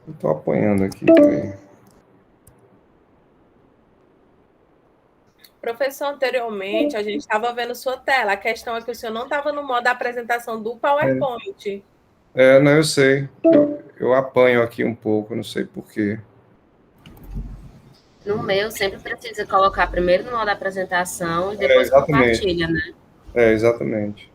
Estou apanhando aqui, peraí. Professor, anteriormente a gente estava vendo sua tela. A questão é que o senhor não estava no modo da apresentação do PowerPoint. Não, eu sei. Eu apanho aqui um pouco, não sei porquê. No meu, sempre precisa colocar primeiro no modo da apresentação e depois compartilha, né? Exatamente.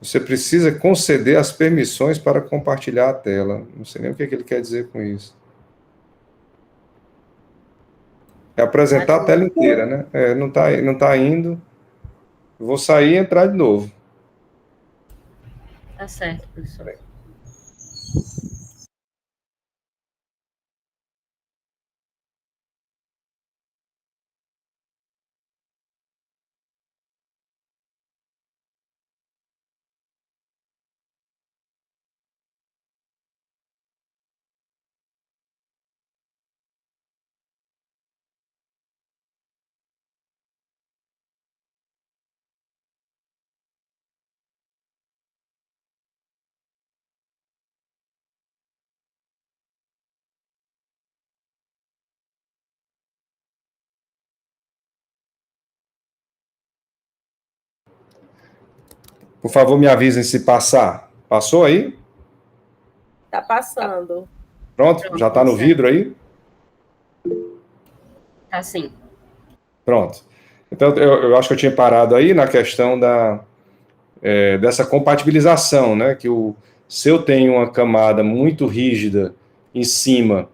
Você precisa conceder as permissões para compartilhar a tela. Não sei nem o que ele quer dizer com isso. É apresentar a tela inteira, né? Não tá indo. Eu vou sair e entrar de novo. Tá certo, professor. Por favor, me avisem se passar. Passou aí? Está passando. Pronto? Já está no vidro aí? Tá sim. Pronto. Então, eu acho que eu tinha parado aí na questão dessa compatibilização, né? Que se eu tenho uma camada muito rígida em cima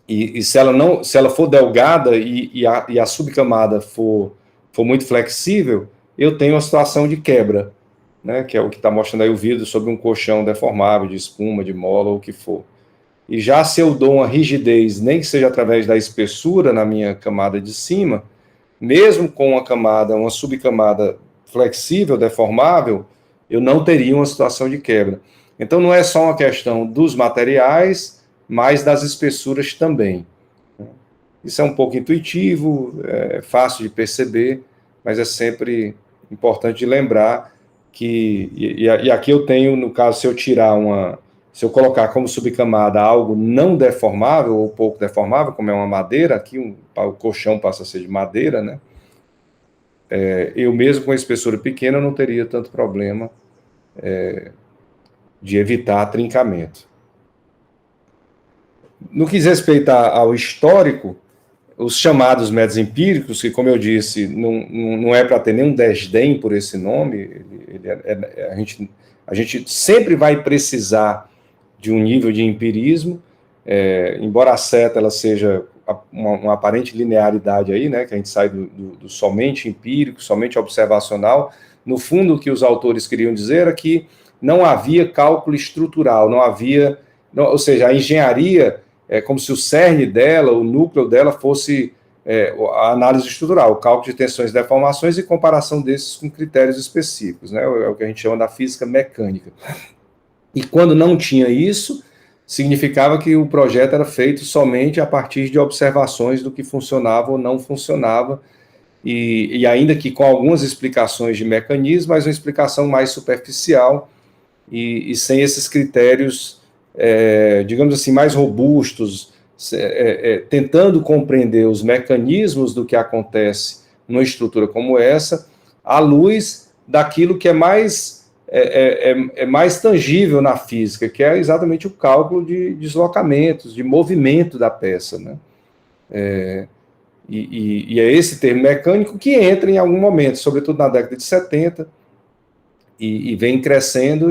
e se ela for delgada e a subcamada for muito flexível, eu tenho uma situação de quebra, né? Que é o que está mostrando aí o vidro sobre um colchão deformável, de espuma, de mola ou o que for. E já se eu dou uma rigidez, nem que seja através da espessura na minha camada de cima, mesmo com uma subcamada flexível, deformável, eu não teria uma situação de quebra. Então, não é só uma questão dos materiais, mas das espessuras também. Isso é um pouco intuitivo, é fácil de perceber, mas é sempre importante lembrar que, e aqui eu tenho, no caso, se eu colocar como subcamada algo não deformável ou pouco deformável, como é uma madeira, aqui o colchão passa a ser de madeira, né? Eu mesmo com espessura pequena não teria tanto problema de evitar trincamento. No que diz respeito ao histórico, os chamados métodos empíricos, que, como eu disse, não é para ter nenhum desdém por esse nome, a gente sempre vai precisar de um nível de empirismo, embora a seta ela seja uma aparente linearidade aí, né, que a gente sai do somente empírico, somente observacional. No fundo, o que os autores queriam dizer é que não havia cálculo estrutural, ou seja, a engenharia é como se o cerne dela, o núcleo dela fosse a análise estrutural, o cálculo de tensões e deformações e comparação desses com critérios específicos, né, é o que a gente chama da física mecânica. E quando não tinha isso, significava que o projeto era feito somente a partir de observações do que funcionava ou não funcionava, e ainda que com algumas explicações de mecanismo, mas uma explicação mais superficial e sem esses critérios, digamos assim, mais robustos, tentando compreender os mecanismos do que acontece numa estrutura como essa, à luz daquilo que é mais tangível na física, que é exatamente o cálculo de deslocamentos, de movimento da peça, né? E é esse termo mecânico que entra em algum momento, sobretudo na década de 70, e vem crescendo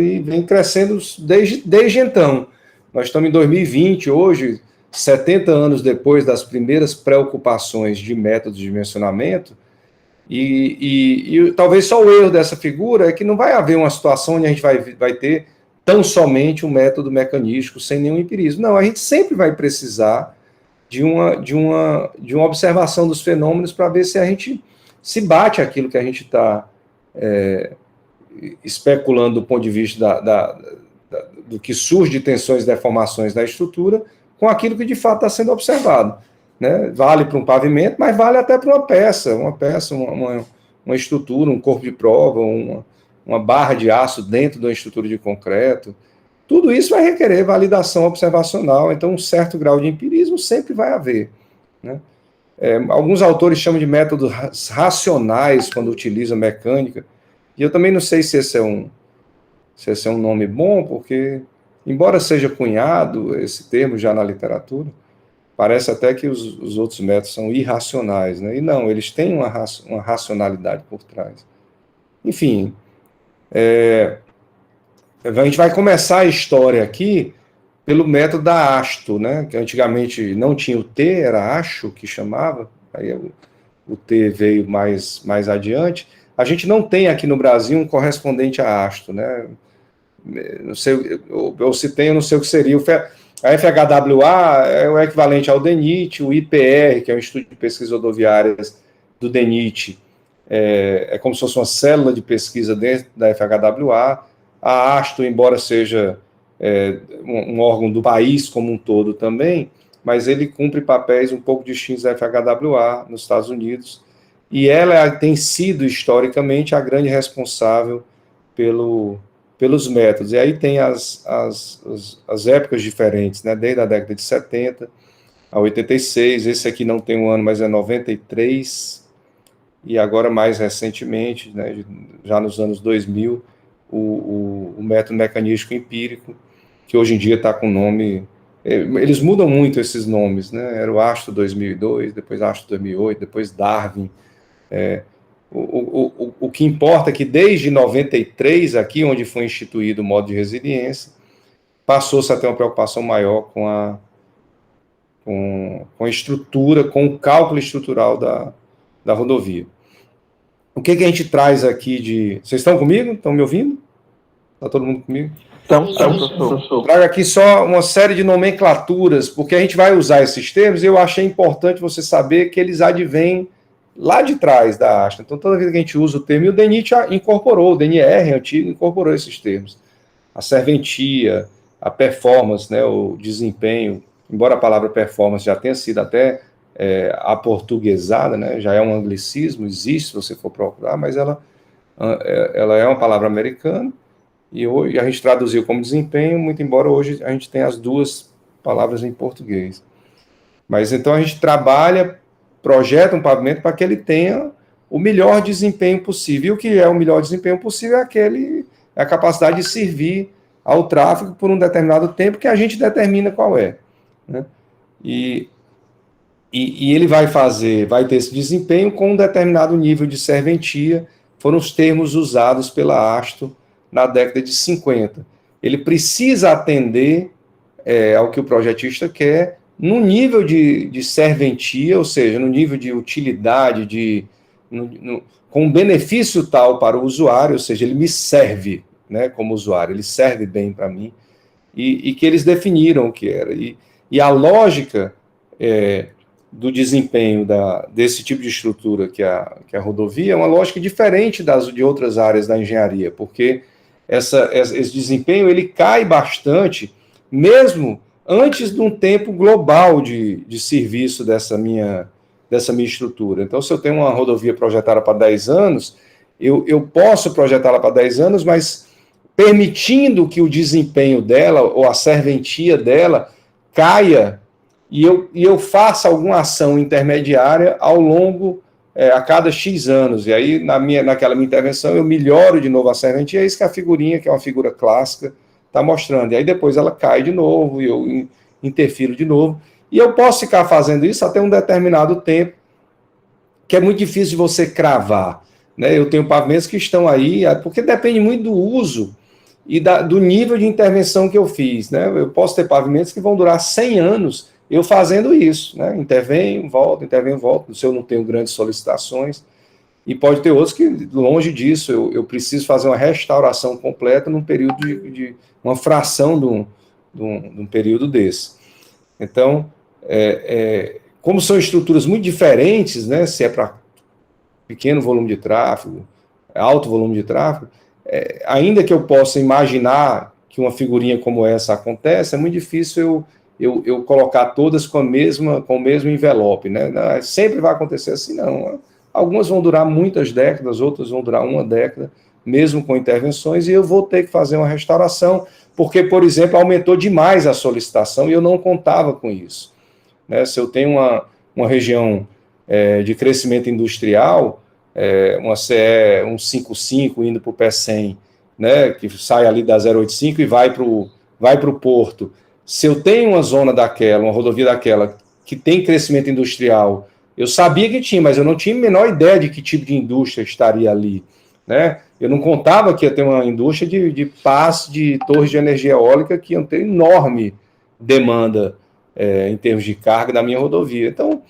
desde então. Nós estamos em 2020, hoje, 70 anos depois das primeiras preocupações de métodos de dimensionamento, e talvez só o erro dessa figura é que não vai haver uma situação onde a gente vai ter tão somente um método mecanístico sem nenhum empirismo. Não, a gente sempre vai precisar de uma observação dos fenômenos para ver se a gente se bate aquilo que a gente está especulando do ponto de vista do que surge de tensões e deformações da estrutura com aquilo que de fato está sendo observado. Né? Vale para um pavimento, mas vale até para uma peça, uma estrutura, um corpo de prova, uma barra de aço dentro de uma estrutura de concreto. Tudo isso vai requerer validação observacional, então um certo grau de empirismo sempre vai haver, né? Alguns autores chamam de métodos racionais quando utilizam mecânica, e eu também não sei se esse é um nome bom, porque, embora seja cunhado esse termo já na literatura, parece até que os outros métodos são irracionais, né? E não, eles têm uma racionalidade por trás. Enfim, a gente vai começar a história aqui pelo método da Asto, né? Que antigamente não tinha o T, era Acho que chamava, aí o T veio mais adiante. A gente não tem aqui no Brasil um correspondente a Asto, né? Não sei, ou se tem, eu não sei o que seria. A FHWA é o equivalente ao DENIT, o IPR, que é o Instituto de Pesquisas Rodoviárias do DENIT, é como se fosse uma célula de pesquisa dentro da FHWA. A Asto, embora seja um órgão do país como um todo também, mas ele cumpre papéis um pouco distintos da FHWA nos Estados Unidos, e ela tem sido, historicamente, a grande responsável pelos métodos. E aí tem as épocas diferentes, né? Desde a década de 70 a 86, esse aqui não tem um ano, mas é 93, e agora mais recentemente, né, já nos anos 2000, o método mecanístico empírico, que hoje em dia está com nome... Eles mudam muito esses nomes, né? Era o Asto 2002, depois Asto 2008, depois Darwin. O que importa é que desde 93, aqui onde foi instituído o modo de resiliência, passou-se a ter uma preocupação maior com a estrutura, com o cálculo estrutural da rodovia. O que a gente traz aqui de... Vocês estão comigo? Estão me ouvindo? Está todo mundo comigo? Então, professor. Trago aqui só uma série de nomenclaturas, porque a gente vai usar esses termos, e eu achei importante você saber que eles advêm lá de trás da Asto. Então, toda vez que a gente usa o termo, e o DENIT incorporou, o DNR antigo incorporou esses termos. A serventia, a performance, né, o desempenho, embora a palavra performance já tenha sido até aportuguesada, né, já é um anglicismo, existe se você for procurar, mas ela é uma palavra americana, e hoje a gente traduziu como desempenho, muito embora hoje a gente tenha as duas palavras em português. Mas então a gente projeta um pavimento para que ele tenha o melhor desempenho possível. E o que é o melhor desempenho possível é a capacidade de servir ao tráfego por um determinado tempo que a gente determina qual é, né? E ele vai ter esse desempenho com um determinado nível de serventia. Foram os termos usados pela Asto na década de 50. Ele precisa atender ao que o projetista quer, no nível de serventia, ou seja, no nível de utilidade, com benefício tal para o usuário, ou seja, ele me serve, né, como usuário, ele serve bem para mim, e que eles definiram o que era. E a lógica do desempenho desse tipo de estrutura que a rodovia é uma lógica diferente de outras áreas da engenharia, porque esse desempenho ele cai bastante, mesmo antes de um tempo global de serviço dessa minha estrutura. Então, se eu tenho uma rodovia projetada para 10 anos, eu posso projetá-la para 10 anos, mas permitindo que o desempenho dela, ou a serventia dela, caia, e eu faça alguma ação intermediária ao longo, a cada X anos. E aí, naquela minha intervenção, eu melhoro de novo a serventia, é isso que a figurinha, que é uma figura clássica, está mostrando. E aí depois ela cai de novo, e eu interfiro de novo. E eu posso ficar fazendo isso até um determinado tempo, que é muito difícil de você cravar, né? Eu tenho pavimentos que estão aí, porque depende muito do uso e do nível de intervenção que eu fiz, né? Eu posso ter pavimentos que vão durar 100 anos eu fazendo isso, né? Intervenho, volto, se eu não tenho grandes solicitações. E pode ter outros que, longe disso, eu preciso fazer uma restauração completa num período de uma fração de um período desse. Então, como são estruturas muito diferentes, né, se é para pequeno volume de tráfego, alto volume de tráfego, ainda que eu possa imaginar que uma figurinha como essa acontece, é muito difícil eu colocar todas com o mesmo envelope, né? Sempre vai acontecer assim, não. Algumas vão durar muitas décadas, outras vão durar uma década, mesmo com intervenções, e eu vou ter que fazer uma restauração, porque, por exemplo, aumentou demais a solicitação e eu não contava com isso. Né? Se eu tenho uma região de crescimento industrial, uma CE 155 indo para o P100, né, que sai ali da 085 e vai para o porto. Se eu tenho uma zona daquela, uma rodovia daquela, que tem crescimento industrial, eu sabia que tinha, mas eu não tinha a menor ideia de que tipo de indústria estaria ali. Né? Eu não contava que ia ter uma indústria de pás de torres de energia eólica que iam ter enorme demanda em termos de carga na minha rodovia. Então,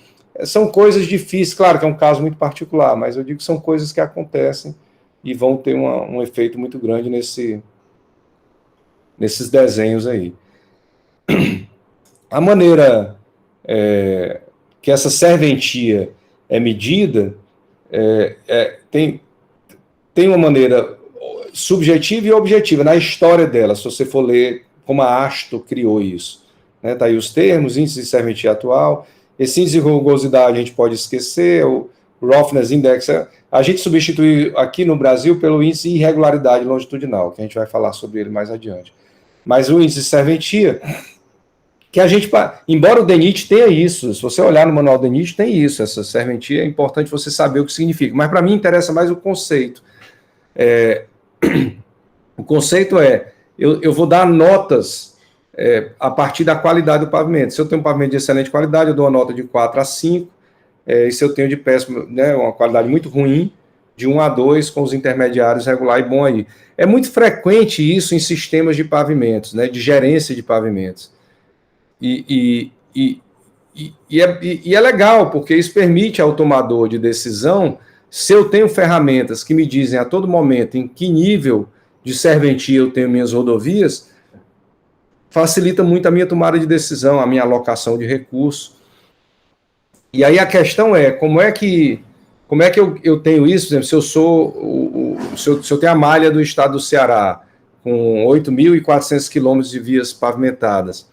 são coisas difíceis, claro que é um caso muito particular, mas eu digo que são coisas que acontecem e vão ter um efeito muito grande nesses desenhos aí. A maneira que essa serventia é medida tem uma maneira subjetiva e objetiva na história dela, se você for ler como a ASTO criou isso. Né? Tá aí os termos, índice de serventia atual. Esse índice de rugosidade a gente pode esquecer, o Roughness Index, a gente substitui aqui no Brasil pelo índice de irregularidade longitudinal, que a gente vai falar sobre ele mais adiante. Mas o índice de serventia, que a gente, embora o DENIT tenha isso, se você olhar no manual do DENIT, tem isso, essa serventia, é importante você saber o que significa, mas para mim interessa mais o conceito. O conceito eu vou dar notas a partir da qualidade do pavimento. Se eu tenho um pavimento de excelente qualidade, eu dou uma nota de 4 a 5, e se eu tenho de péssimo, né, uma qualidade muito ruim, de 1 a 2, com os intermediários regular e bom aí. É muito frequente isso em sistemas de pavimentos, né, de gerência de pavimentos. E é legal, porque isso permite ao tomador de decisão, se eu tenho ferramentas que me dizem a todo momento em que nível de serventia eu tenho minhas rodovias, facilita muito a minha tomada de decisão, a minha alocação de recursos. E aí a questão como é que eu tenho isso? Por exemplo, se eu tenho a malha do estado do Ceará, com 8.400 quilômetros de vias pavimentadas,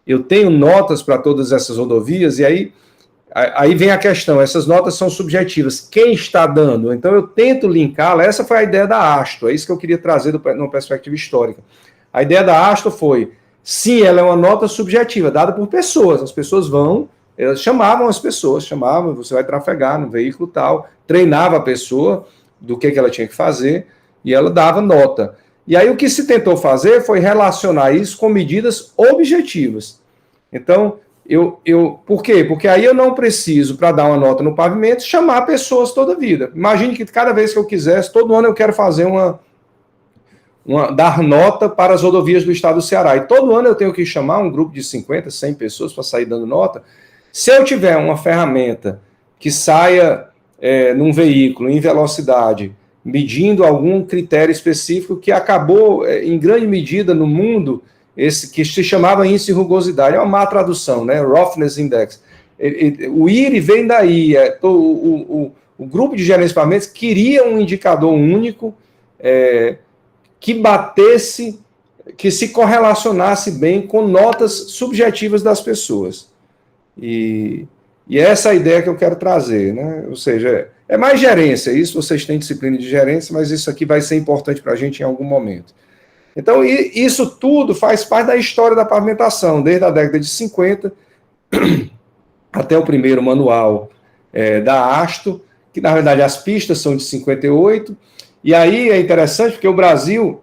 eu tenho notas para todas essas rodovias, e aí vem a questão, essas notas são subjetivas, quem está dando? Então eu tento linká-la, essa foi a ideia da ASTO, é isso que eu queria trazer numa perspectiva histórica. A ideia da ASTO foi, sim, ela é uma nota subjetiva, dada por pessoas, as pessoas elas chamavam, você vai trafegar no veículo tal, treinava a pessoa do que ela tinha que fazer, e ela dava nota. E aí o que se tentou fazer foi relacionar isso com medidas objetivas. Então, por quê? Porque aí eu não preciso, para dar uma nota no pavimento, chamar pessoas toda a vida. Imagine que cada vez que eu quisesse, todo ano eu quero fazer dar nota para as rodovias do estado do Ceará. E todo ano eu tenho que chamar um grupo de 50, 100 pessoas para sair dando nota. Se eu tiver uma ferramenta que saia num veículo em velocidade, medindo algum critério específico que acabou, em grande medida, no mundo, esse que se chamava índice de rugosidade, é uma má tradução, né? Roughness Index. O IRI vem daí, o grupo de gerenciamentos queria um indicador único que batesse, que se correlacionasse bem com notas subjetivas das pessoas. E essa é a ideia que eu quero trazer, né? Ou seja, é mais gerência, isso vocês têm disciplina de gerência, mas isso aqui vai ser importante para a gente em algum momento. Então, isso tudo faz parte da história da pavimentação, desde a década de 50 até o primeiro manual da ASTO, que na verdade as pistas são de 58, e aí é interessante porque o Brasil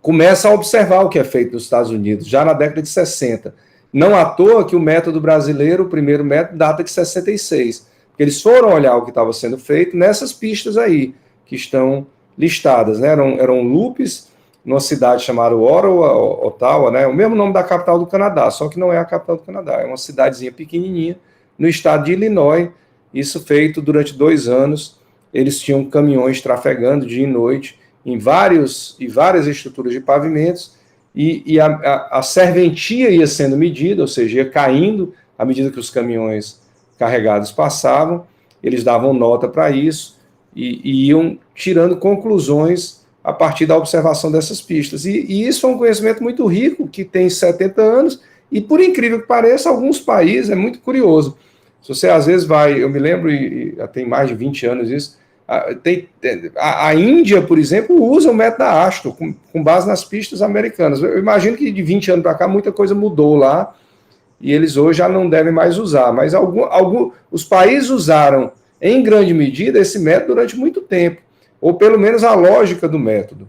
começa a observar o que é feito nos Estados Unidos, já na década de 60. Não à toa que o método brasileiro, o primeiro método, data de 66, porque eles foram olhar o que estava sendo feito nessas pistas aí, que estão listadas, né? Eram loops, numa cidade chamada Ottawa, né? O mesmo nome da capital do Canadá, só que não é a capital do Canadá, é uma cidadezinha pequenininha no estado de Illinois, isso feito durante 2 anos, eles tinham caminhões trafegando dia e noite em várias estruturas de pavimentos, e a serventia ia sendo medida, ou seja, ia caindo à medida que os caminhões carregados passavam, eles davam nota para isso, e iam tirando conclusões a partir da observação dessas pistas. E isso é um conhecimento muito rico, que tem 70 anos, e por incrível que pareça, alguns países, é muito curioso. Se você às vezes vai, eu me lembro, e já tem mais de 20 anos isso, A Índia, por exemplo, usa o método da Astor, com base nas pistas americanas. Eu imagino que de 20 anos para cá muita coisa mudou lá, e eles hoje já não devem mais usar, mas os países usaram, em grande medida, esse método durante muito tempo, ou pelo menos a lógica do método.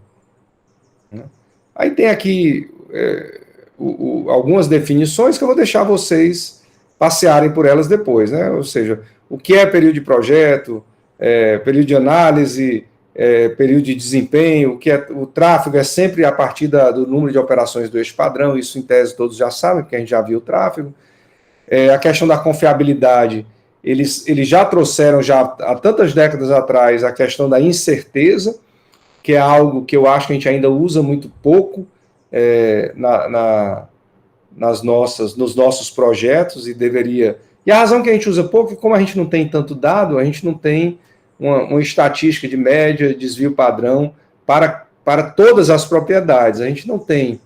Aí tem aqui algumas definições que eu vou deixar vocês passearem por elas depois, né? Ou seja, o que é período de projeto, período de análise, período de desempenho, o tráfego é sempre a partir do número de operações do eixo padrão, isso em tese todos já sabem, porque a gente já viu o tráfego. A questão da confiabilidade, eles já trouxeram, já há tantas décadas atrás, a questão da incerteza, que é algo que eu acho que a gente ainda usa muito pouco nos nossos projetos, e deveria... E a razão que a gente usa pouco é como a gente não tem tanto dado, a gente não tem uma estatística de média, desvio padrão, para todas as propriedades. A gente não tem.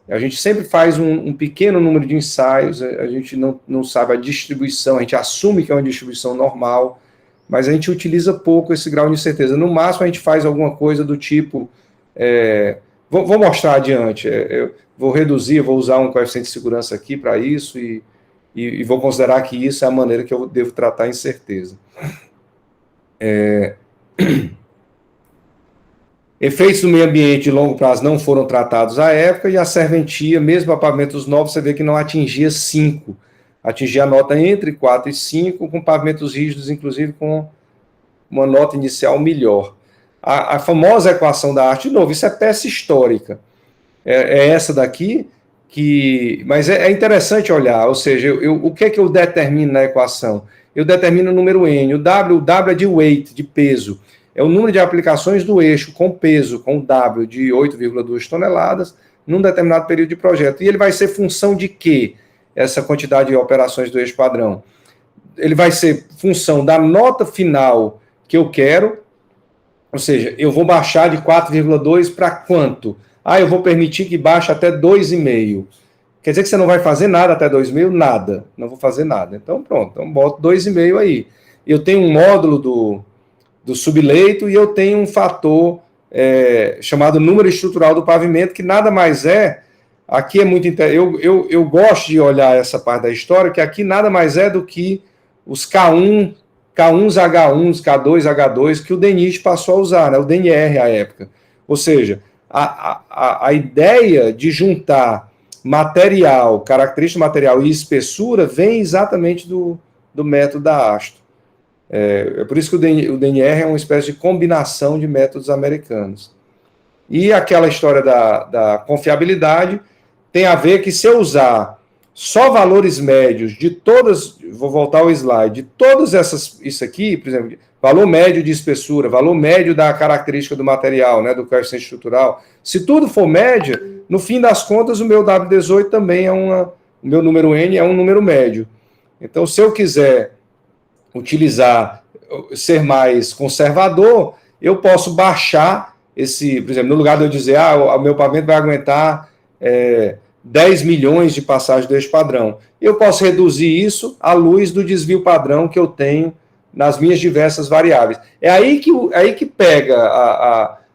A gente sempre faz um pequeno número de ensaios, a gente não sabe a distribuição, a gente assume que é uma distribuição normal, mas a gente utiliza pouco esse grau de incerteza. No máximo, a gente faz alguma coisa do tipo... vou mostrar adiante. Eu vou reduzir, vou usar um coeficiente de segurança aqui para isso, e vou considerar que isso é a maneira que eu devo tratar a incerteza. Efeitos do meio ambiente de longo prazo não foram tratados à época, e a serventia, mesmo para pavimentos novos, você vê que não atingia 5. Atingia a nota entre 4 e 5, com pavimentos rígidos, inclusive com uma nota inicial melhor. A famosa equação da arte, de novo, isso é peça histórica. É essa daqui, mas é interessante olhar, ou seja, o que é que eu determino na equação? Eu determino o número N, o W é de weight, de peso, é o número de aplicações do eixo com peso, com W de 8,2 toneladas, num determinado período de projeto. E ele vai ser função de quê? Essa quantidade de operações do eixo padrão. Ele vai ser função da nota final que eu quero, ou seja, eu vou baixar de 4,2 para quanto? Eu vou permitir que baixe até 2,5. Quer dizer que você não vai fazer nada até 2,5? Nada. Não vou fazer nada. Então, pronto. Então, boto 2,5 aí. Eu tenho um módulo do subleito e eu tenho um fator chamado número estrutural do pavimento, que nada mais é... Aqui é muito interessante. Eu gosto de olhar essa parte da história, que aqui nada mais é do que os K1, K1s H1s, K2 H2, que o DENIT passou a usar, né? O DNR à época. Ou seja, a ideia de juntar material, característica material e espessura vem exatamente do método da Astor. É por isso que o DNR é uma espécie de combinação de métodos americanos. E aquela história da confiabilidade tem a ver que se eu usar só valores médios de todas, vou voltar ao slide, de todas isso aqui, por exemplo, valor médio de espessura, valor médio da característica do material, né, do coeficiente estrutural, se tudo for média, no fim das contas, o meu W18 também o meu número N é um número médio. Então, se eu quiser ser mais conservador, eu posso baixar por exemplo, no lugar de eu dizer, o meu pavimento vai aguentar 10 milhões de passagens do eixo padrão, eu posso reduzir isso à luz do desvio padrão que eu tenho nas minhas diversas variáveis. É aí que pega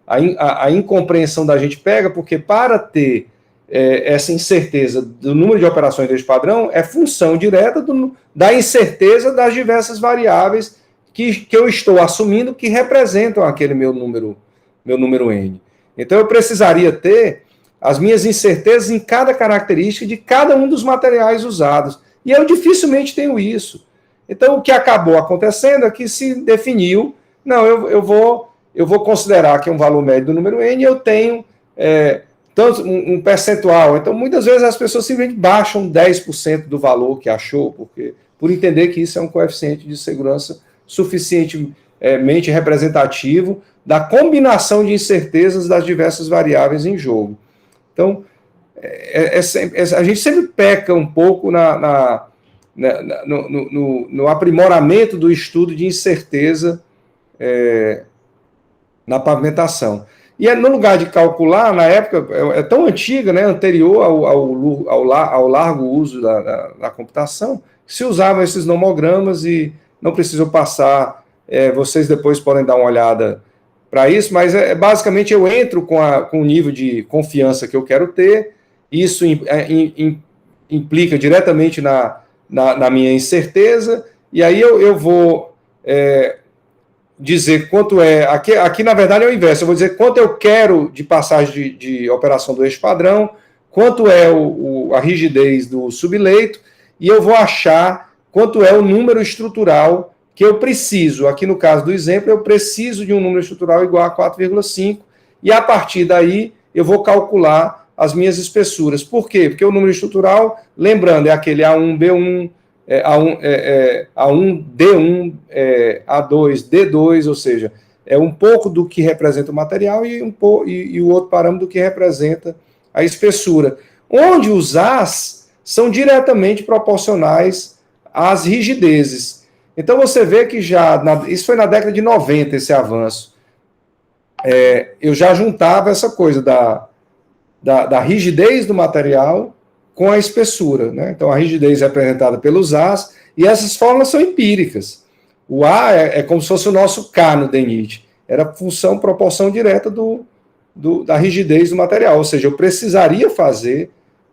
a incompreensão da gente, porque para ter essa incerteza do número de operações do eixo padrão é função direta da incerteza das diversas variáveis que eu estou assumindo que representam aquele meu número N. Então, eu precisaria ter as minhas incertezas em cada característica de cada um dos materiais usados. E eu dificilmente tenho isso. Então, o que acabou acontecendo é que se definiu, eu vou considerar que é um valor médio do número N, e eu tenho tanto um percentual. Então, muitas vezes as pessoas simplesmente baixam 10% do valor que achou, por entender que isso é um coeficiente de segurança suficientemente representativo da combinação de incertezas das diversas variáveis em jogo. Então, a gente sempre peca um pouco no aprimoramento do estudo de incerteza na pavimentação. E no lugar de calcular, na época, é tão antiga, né, anterior ao largo uso da computação, que se usavam esses nomogramas e não precisam passar vocês depois podem dar uma olhada para isso, mas basicamente eu entro com o nível de confiança que eu quero ter, isso implica diretamente na minha incerteza, e aí eu vou dizer quanto aqui na verdade é o inverso, eu vou dizer quanto eu quero de passagem de operação do eixo padrão, quanto é a rigidez do subleito, e eu vou achar quanto é o número estrutural que eu preciso. Aqui no caso do exemplo, eu preciso de um número estrutural igual a 4,5, e a partir daí eu vou calcular as minhas espessuras. Por quê? Porque o número estrutural, lembrando, é aquele A1B1, A1D1, A2D2, ou seja, é um pouco do que representa o material e o outro parâmetro do que representa a espessura. Onde os As são diretamente proporcionais às rigidezes. Então você vê que isso foi na década de 90, esse avanço. Eu já juntava essa coisa da rigidez do material com a espessura, né? Então a rigidez é representada pelos As, e essas fórmulas são empíricas. O A é como se fosse o nosso K no DENIT. Era proporção direta da rigidez do material, ou seja, eu precisaria fazer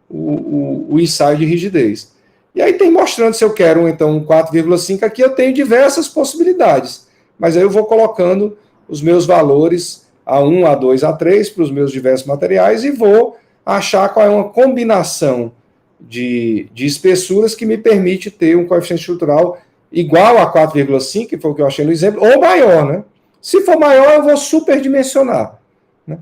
o ensaio de rigidez. E aí tem mostrando se eu quero, então, um 4,5 aqui, eu tenho diversas possibilidades, mas aí eu vou colocando os meus valores A1, A2, A3 para os meus diversos materiais e vou achar qual é uma combinação de espessuras que me permite ter um coeficiente estrutural igual a 4,5, que foi o que eu achei no exemplo, ou maior, né? Se for maior, eu vou superdimensionar, né?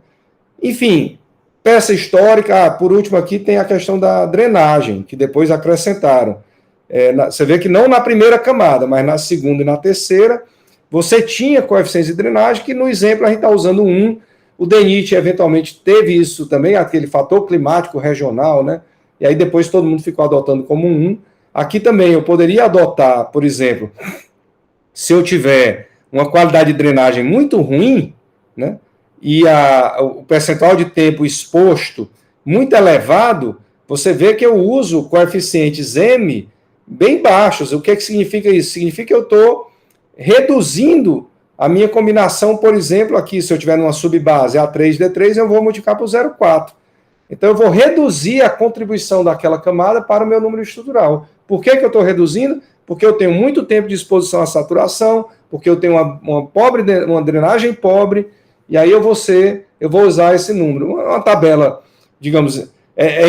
Enfim, peça histórica. Por último aqui tem a questão da drenagem, que depois acrescentaram. Você vê que não na primeira camada, mas na segunda e na terceira, você tinha coeficientes de drenagem, que no exemplo a gente está usando 1. O DENIT eventualmente teve isso também, aquele fator climático regional, né? E aí depois todo mundo ficou adotando como 1. Aqui também eu poderia adotar, por exemplo, se eu tiver uma qualidade de drenagem muito ruim, né? E o percentual de tempo exposto muito elevado, você vê que eu uso coeficientes M bem baixos. O que significa isso? Significa que eu estou reduzindo a minha combinação, por exemplo, aqui, se eu tiver numa subbase A3D3, eu vou multiplicar por 0,4. Então, eu vou reduzir a contribuição daquela camada para o meu número estrutural. Por que eu estou reduzindo? Porque eu tenho muito tempo de exposição à saturação, porque eu tenho uma drenagem pobre, e aí eu vou usar esse número. Uma tabela, digamos,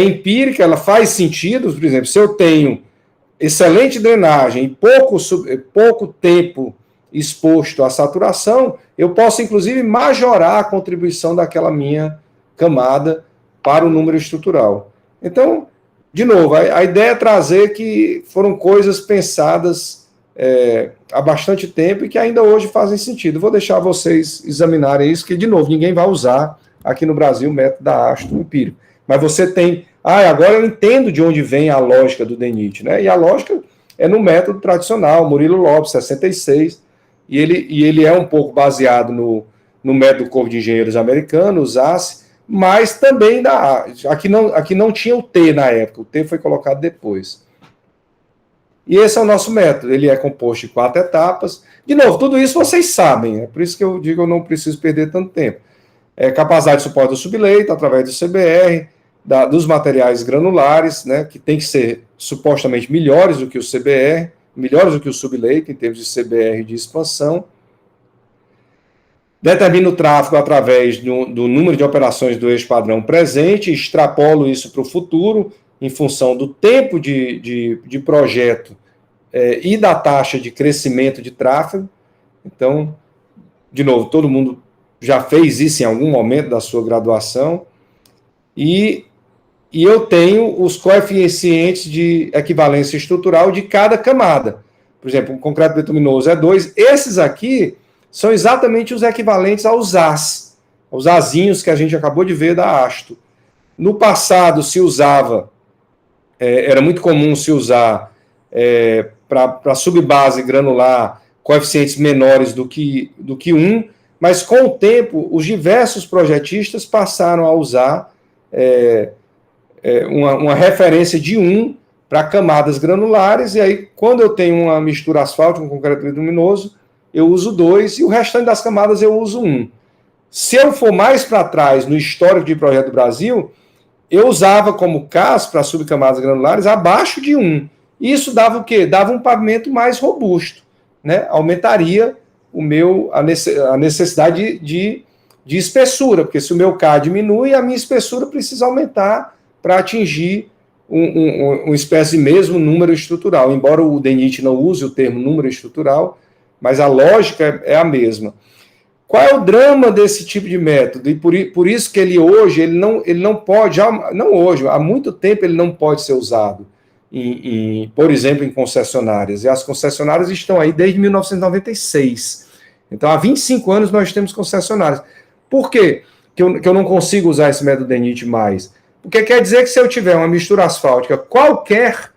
empírica, ela faz sentido. Por exemplo, se eu tenho excelente drenagem e pouco tempo exposto à saturação, eu posso, inclusive, majorar a contribuição daquela minha camada para o número estrutural. Então, de novo, a ideia é trazer que foram coisas pensadas há bastante tempo e que ainda hoje fazem sentido. Vou deixar vocês examinarem isso, que, de novo, ninguém vai usar aqui no Brasil o método da Astro empírico. Mas você tem... agora eu entendo de onde vem a lógica do DENIT, né? E a lógica é no método tradicional, Murilo Lopes, 66, e ele é um pouco baseado no método do Corpo de Engenheiros americano, o ZASE, mas também aqui não tinha o T na época, o T foi colocado depois. E esse é o nosso método, ele é composto de 4 etapas. De novo, tudo isso vocês sabem, é por isso que eu digo que eu não preciso perder tanto tempo. Capacidade de suporte do subleito, através do CBR, dos materiais granulares, né, que tem que ser supostamente melhores do que o CBR, melhores do que o subleito, em termos de CBR de expansão. Determino o tráfego através do número de operações do eixo padrão presente, extrapolo isso para o futuro, em função do tempo de projeto e da taxa de crescimento de tráfego. Então, de novo, todo mundo já fez isso em algum momento da sua graduação. E eu tenho os coeficientes de equivalência estrutural de cada camada. Por exemplo, o concreto bituminoso é 2. Esses aqui são exatamente os equivalentes aos As, os Azinhos que a gente acabou de ver da Asto. No passado se usava, era muito comum se usar para subbase granular coeficientes menores do que 1, mas com o tempo os diversos projetistas passaram a usar uma referência de 1 para camadas granulares, e aí quando eu tenho uma mistura asfáltica com concreto bituminoso, eu uso 2, e o restante das camadas eu uso 1. Se eu for mais para trás, no histórico de projeto do Brasil, eu usava como CAS para subcamadas granulares abaixo de 1. Isso dava o quê? Dava um pavimento mais robusto, né? Aumentaria a necessidade de espessura, porque se o meu K diminui, a minha espessura precisa aumentar para atingir uma espécie de mesmo número estrutural, embora o DENIT não use o termo número estrutural, mas a lógica é a mesma. Qual é o drama desse tipo de método? E por isso que ele hoje, ele não pode, não hoje, há muito tempo ele não pode ser usado, por exemplo, em concessionárias. E as concessionárias estão aí desde 1996. Então, há 25 anos nós temos concessionárias. Por quê que eu não consigo usar esse método DENIT mais? Porque quer dizer que se eu tiver uma mistura asfáltica qualquer,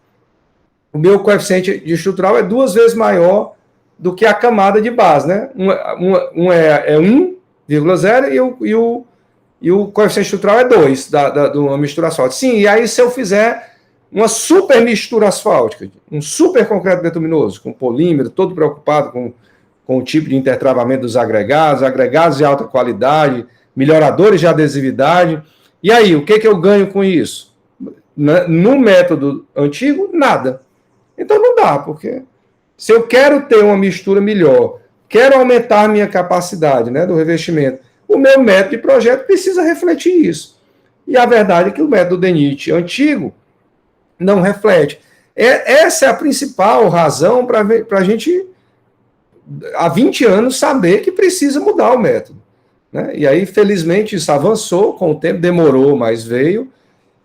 o meu coeficiente de estrutural é 2 vezes maior do que a camada de base, né? Um é 1,0 e o coeficiente estrutural é 2 de uma mistura asfáltica. Sim, e aí se eu fizer uma super mistura asfáltica, um super concreto bituminoso, com polímero, todo preocupado com o tipo de intertravamento dos agregados de alta qualidade, melhoradores de adesividade. E aí, o que eu ganho com isso? No método antigo, nada. Então não dá, porque se eu quero ter uma mistura melhor, quero aumentar a minha capacidade, né, do revestimento, o meu método de projeto precisa refletir isso. E a verdade é que o método DENIT antigo não reflete. Essa é a principal razão para a gente, há 20 anos, saber que precisa mudar o método, né? E aí, felizmente, isso avançou com o tempo, demorou, mas veio,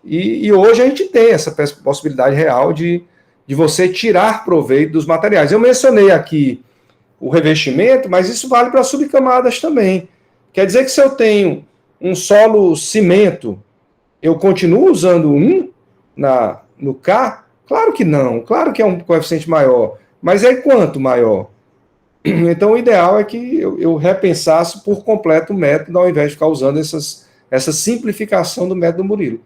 e hoje a gente tem essa possibilidade real de você tirar proveito dos materiais. Eu mencionei aqui o revestimento, mas isso vale para subcamadas também. Quer dizer que se eu tenho um solo cimento, eu continuo usando 1 no K? Claro que não, claro que é um coeficiente maior, mas é quanto maior? Então, o ideal é que eu repensasse por completo o método, ao invés de ficar usando essa simplificação do método Murilo.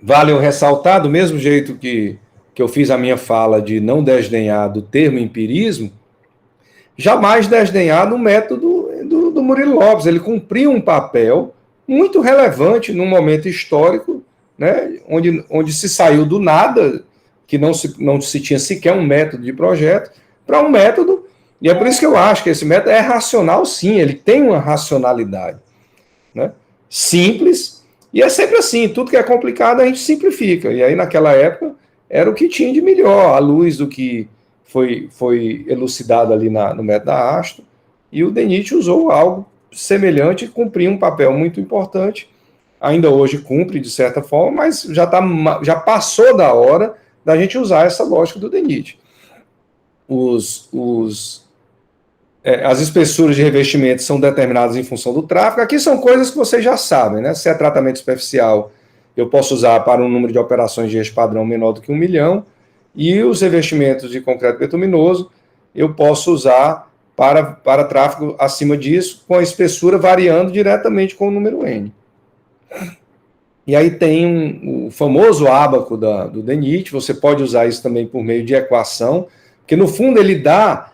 Vale eu ressaltar, do mesmo jeito que eu fiz a minha fala de não desdenhar do termo empirismo, jamais desdenhar do método do Murilo Lopes. Ele cumpriu um papel muito relevante num momento histórico, né, onde se saiu do nada, que não se tinha sequer um método de projeto, para um método, e é por isso que eu acho que esse método é racional, sim, ele tem uma racionalidade, né, simples, e é sempre assim, tudo que é complicado a gente simplifica, e aí naquela época era o que tinha de melhor, à luz do que foi elucidado ali no método da Asto, e o DENIT usou algo semelhante e cumpriu um papel muito importante, ainda hoje cumpre de certa forma, mas já passou da hora da gente usar essa lógica do DENIT. As espessuras de revestimento são determinadas em função do tráfego. Aqui são coisas que vocês já sabem, né? Se é tratamento superficial, eu posso usar para um número de operações de eixo padrão menor do que 1 milhão, e os revestimentos de concreto bituminoso eu posso usar para tráfego acima disso, com a espessura variando diretamente com o número N. E aí tem o famoso ábaco do DENIT, você pode usar isso também por meio de equação, que no fundo ele dá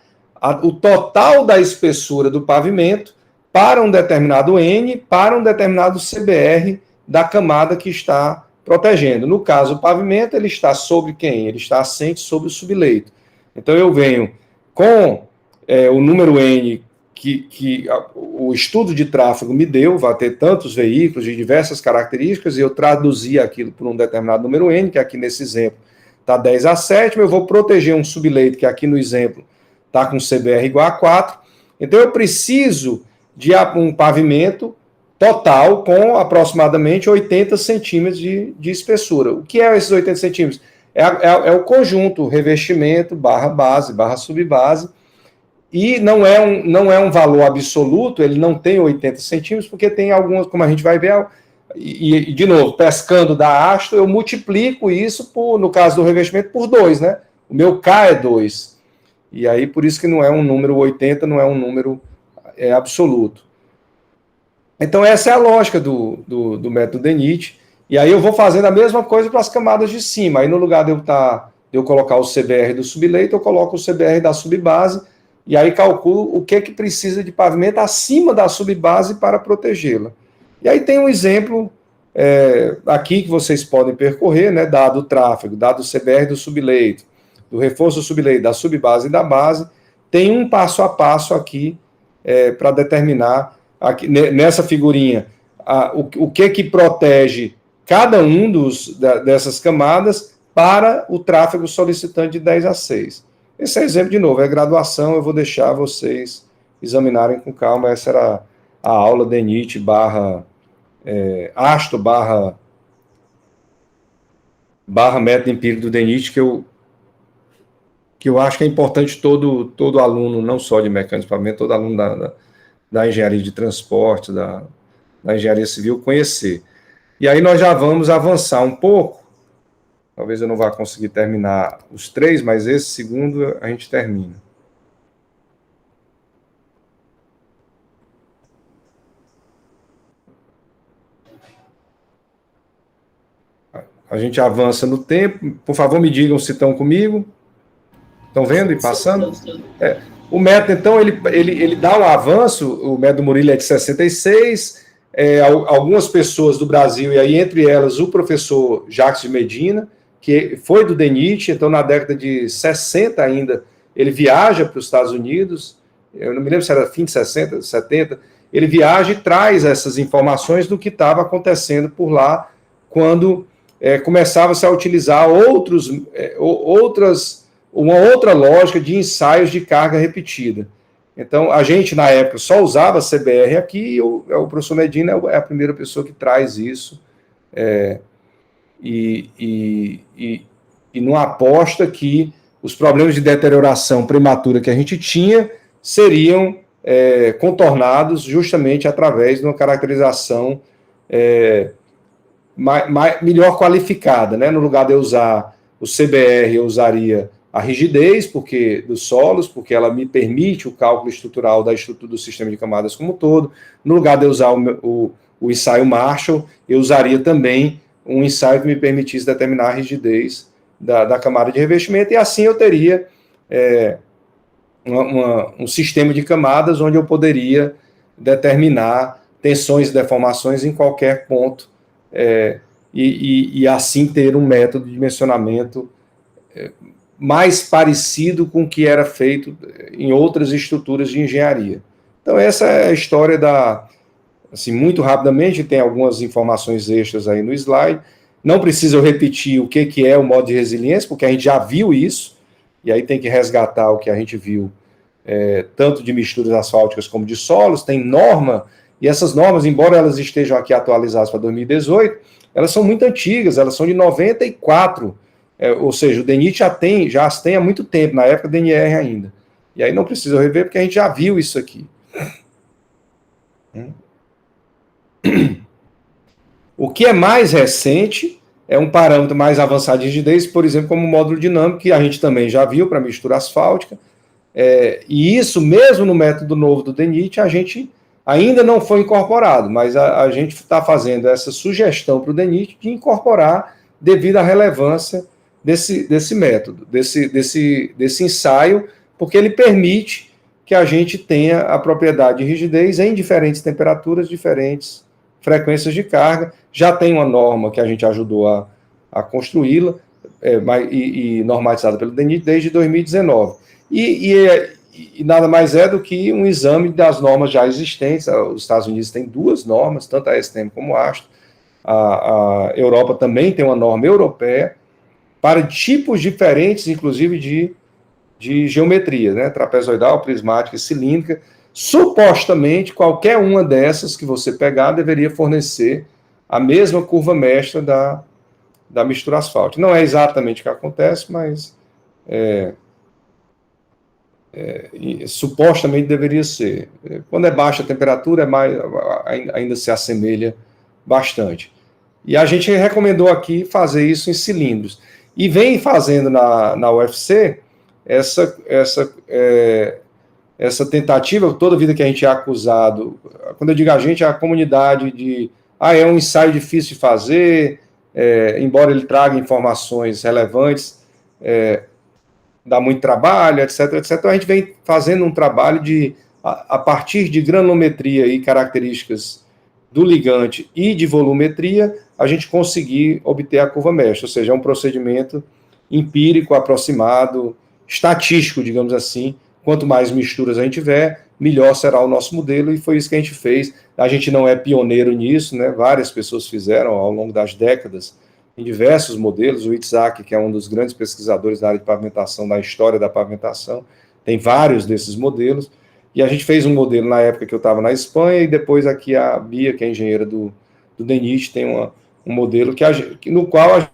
o total da espessura do pavimento para um determinado N, para um determinado CBR da camada que está protegendo. No caso, o pavimento, ele está sobre quem? Ele está assente sobre o subleito. Então eu venho com o número N que o estudo de tráfego me deu, vai ter tantos veículos de diversas características, e eu traduzi aquilo por um determinado número N, que aqui nesse exemplo está 10/7, eu vou proteger um subleito, que aqui no exemplo está com CBR igual a 4, então eu preciso de um pavimento total com aproximadamente 80 centímetros de espessura. O que é esses 80 centímetros? É o conjunto revestimento, barra base, barra subbase, e não é um valor absoluto, ele não tem 80 centímetros, porque tem algumas, como a gente vai ver, e de novo, pescando da Asto, eu multiplico isso, no caso do revestimento, por 2, né? O meu K é 2. E aí, por isso que não é um número 80, não é um número absoluto. Então, essa é a lógica do método DENIT. E aí eu vou fazendo a mesma coisa para as camadas de cima. Aí, no lugar de eu estar eu colocar o CBR do subleito, eu coloco o CBR da subbase, e aí calculo o que é que precisa de pavimento acima da subbase para protegê-la. E aí tem um exemplo aqui que vocês podem percorrer, né, dado o tráfego, dado o CBR do subleito, do reforço do subleito, da subbase e da base, tem um passo a passo aqui para determinar, aqui, nessa figurinha, o que protege cada um dessas camadas para o tráfego solicitante de 10 a 6. Esse é exemplo, de novo, é graduação, eu vou deixar vocês examinarem com calma. Essa era a aula DENIT barra ASTO barra método empírico do DENIT, que eu acho que é importante todo aluno, não só de mecânica de pavimento, todo aluno da engenharia de transporte, da engenharia civil, conhecer. E aí nós já vamos avançar um pouco. Talvez eu não vá conseguir terminar os 3, mas esse segundo a gente termina. A gente avança no tempo. Por favor, me digam se estão comigo. Estão vendo e passando? O método, então, ele dá um avanço. O método Murillo é de 66. Algumas pessoas do Brasil, e aí entre elas o professor Jacques de Medina, que foi do DENIT, então na década de 60 ainda, ele viaja para os Estados Unidos, eu não me lembro se era fim de 60, 70, ele viaja e traz essas informações do que estava acontecendo por lá, quando começava-se a utilizar uma outra lógica de ensaios de carga repetida. Então, a gente, na época, só usava CBR aqui, e o professor Medina é a primeira pessoa que traz isso, e não aposta que os problemas de deterioração prematura que a gente tinha seriam contornados justamente através de uma caracterização melhor qualificada, né? No lugar de eu usar o CBR, eu usaria a rigidez dos solos, porque ela me permite o cálculo estrutural da estrutura do sistema de camadas como um todo. No lugar de eu usar o ensaio Marshall, eu usaria também um ensaio que me permitisse determinar a rigidez da camada de revestimento, e assim eu teria um sistema de camadas onde eu poderia determinar tensões e deformações em qualquer ponto, e assim ter um método de dimensionamento mais parecido com o que era feito em outras estruturas de engenharia. Então, essa é a história assim, muito rapidamente, tem algumas informações extras aí no slide. Não precisa eu repetir o que é o modo de resiliência, porque a gente já viu isso, e aí tem que resgatar o que a gente viu, tanto de misturas asfálticas como de solos. Tem norma, e essas normas, embora elas estejam aqui atualizadas para 2018, elas são muito antigas, elas são de 94, ou seja, o DENIT já as tem há muito tempo, na época do DNR ainda. E aí não precisa rever, porque a gente já viu isso aqui. O que é mais recente é um parâmetro mais avançado de rigidez, por exemplo, como o módulo dinâmico, que a gente também já viu para mistura asfáltica, e isso mesmo no método novo do DENIT, a gente ainda não foi incorporado, mas a gente está fazendo essa sugestão para o DENIT de incorporar devido à relevância desse método, desse ensaio, porque ele permite que a gente tenha a propriedade de rigidez em diferentes temperaturas, diferentes frequências de carga. Já tem uma norma que a gente ajudou a construí-la, e normatizada pelo DENIT desde 2019. E nada mais é do que um exame das normas já existentes. Os Estados Unidos têm 2 normas, tanto a STM como a ASTO. A Europa também tem uma norma europeia para tipos diferentes, inclusive de geometria, né? Trapezoidal, prismática e cilíndrica. Supostamente, qualquer uma dessas que você pegar deveria fornecer a mesma curva mestra da mistura asfáltica. Não é exatamente o que acontece, mas supostamente deveria ser. Quando é baixa a temperatura, ainda se assemelha bastante. E a gente recomendou aqui fazer isso em cilindros. E vem fazendo na UFC essa tentativa, toda vida que a gente é acusado, quando eu digo a gente, é a comunidade é um ensaio difícil de fazer, embora ele traga informações relevantes, dá muito trabalho, etc, etc. Então, a gente vem fazendo um trabalho a partir de granulometria e características do ligante e de volumetria, a gente conseguir obter a curva mesh, ou seja, é um procedimento empírico, aproximado, estatístico, digamos assim. Quanto mais misturas a gente tiver, melhor será o nosso modelo, e foi isso que a gente fez. A gente não é pioneiro nisso, né? Várias pessoas fizeram ao longo das décadas, em diversos modelos. O Itzhak, que é um dos grandes pesquisadores da área de pavimentação, da história da pavimentação, tem vários desses modelos, e a gente fez um modelo na época que eu estava na Espanha, e depois aqui a Bia, que é engenheira do DENIT, tem um modelo no qual a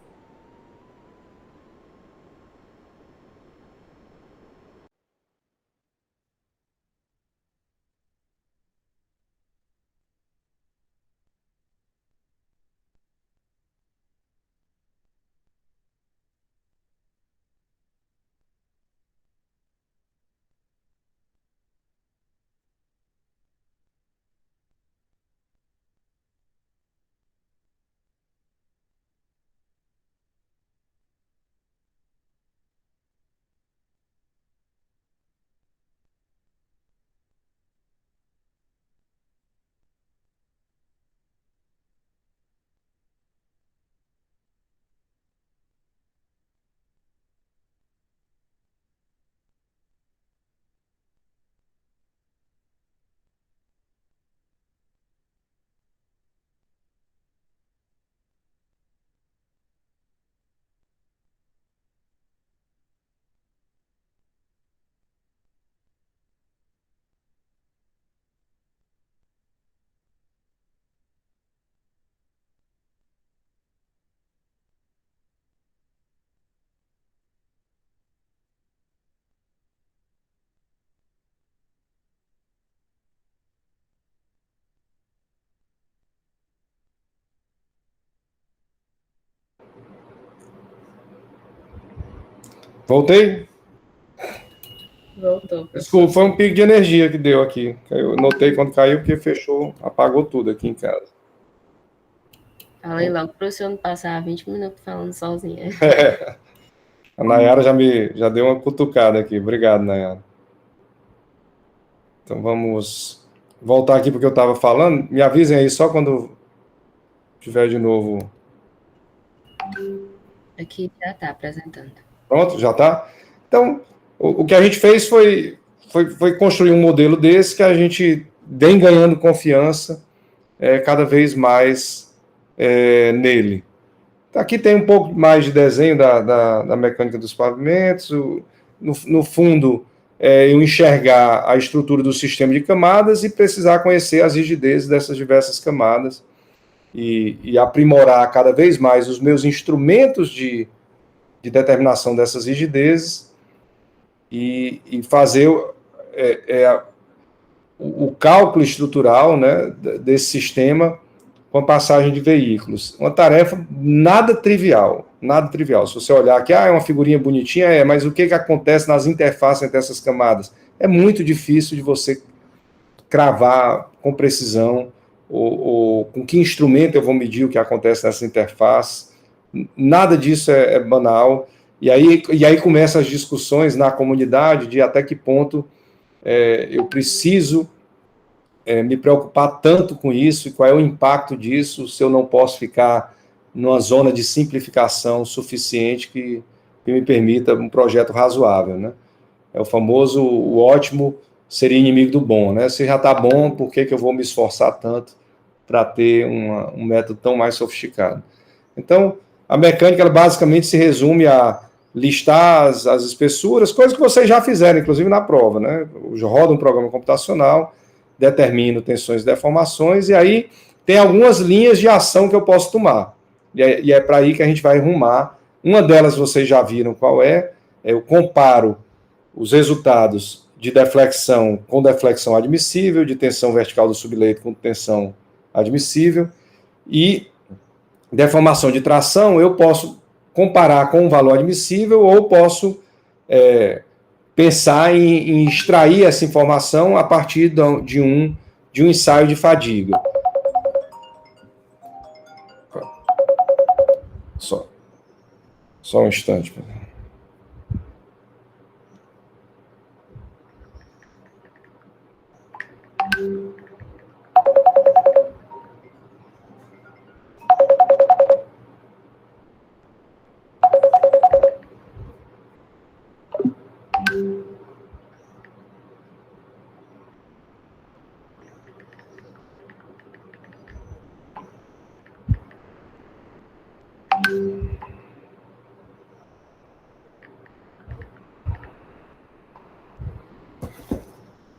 voltei? Voltou. Desculpa, foi um pico de energia que deu aqui. Eu notei quando caiu, porque fechou, apagou tudo aqui em casa. Falei logo para o senhor não passar 20 minutos falando sozinha. A Nayara já deu uma cutucada aqui. Obrigado, Nayara. Então vamos voltar aqui porque eu estava falando. Me avisem aí só quando tiver de novo. Aqui já está apresentando. Pronto, já está? Então, o que a gente fez foi construir um modelo desse que a gente vem ganhando confiança cada vez mais nele. Aqui tem um pouco mais de desenho da mecânica dos pavimentos. No fundo, eu enxergar a estrutura do sistema de camadas e precisar conhecer as rigidezes dessas diversas camadas e aprimorar cada vez mais os meus instrumentos de determinação dessas rigidezes e fazer o cálculo estrutural, né, desse sistema com a passagem de veículos. Uma tarefa nada trivial, nada trivial. Se você olhar aqui, é uma figurinha bonitinha, mas o que acontece nas interfaces entre essas camadas? É muito difícil de você cravar com precisão, ou com que instrumento eu vou medir o que acontece nessa interface. Nada disso é banal. E aí começam as discussões na comunidade de até que ponto eu preciso me preocupar tanto com isso e qual é o impacto disso, se eu não posso ficar numa zona de simplificação suficiente que me permita um projeto razoável, né? É o famoso, o ótimo seria inimigo do bom, né? Se já está bom, por que eu vou me esforçar tanto para ter um método tão mais sofisticado? Então, a mecânica, ela basicamente se resume a listar as espessuras, coisas que vocês já fizeram, inclusive na prova, né? Roda um programa computacional, determino tensões e deformações, e aí tem algumas linhas de ação que eu posso tomar. E é para aí que a gente vai rumar. Uma delas vocês já viram qual é. Eu comparo os resultados de deflexão com deflexão admissível, de tensão vertical do subleito com tensão admissível, e deformação de tração eu posso comparar com um valor admissível ou posso pensar em extrair essa informação a partir de um ensaio de fadiga. Só um instante.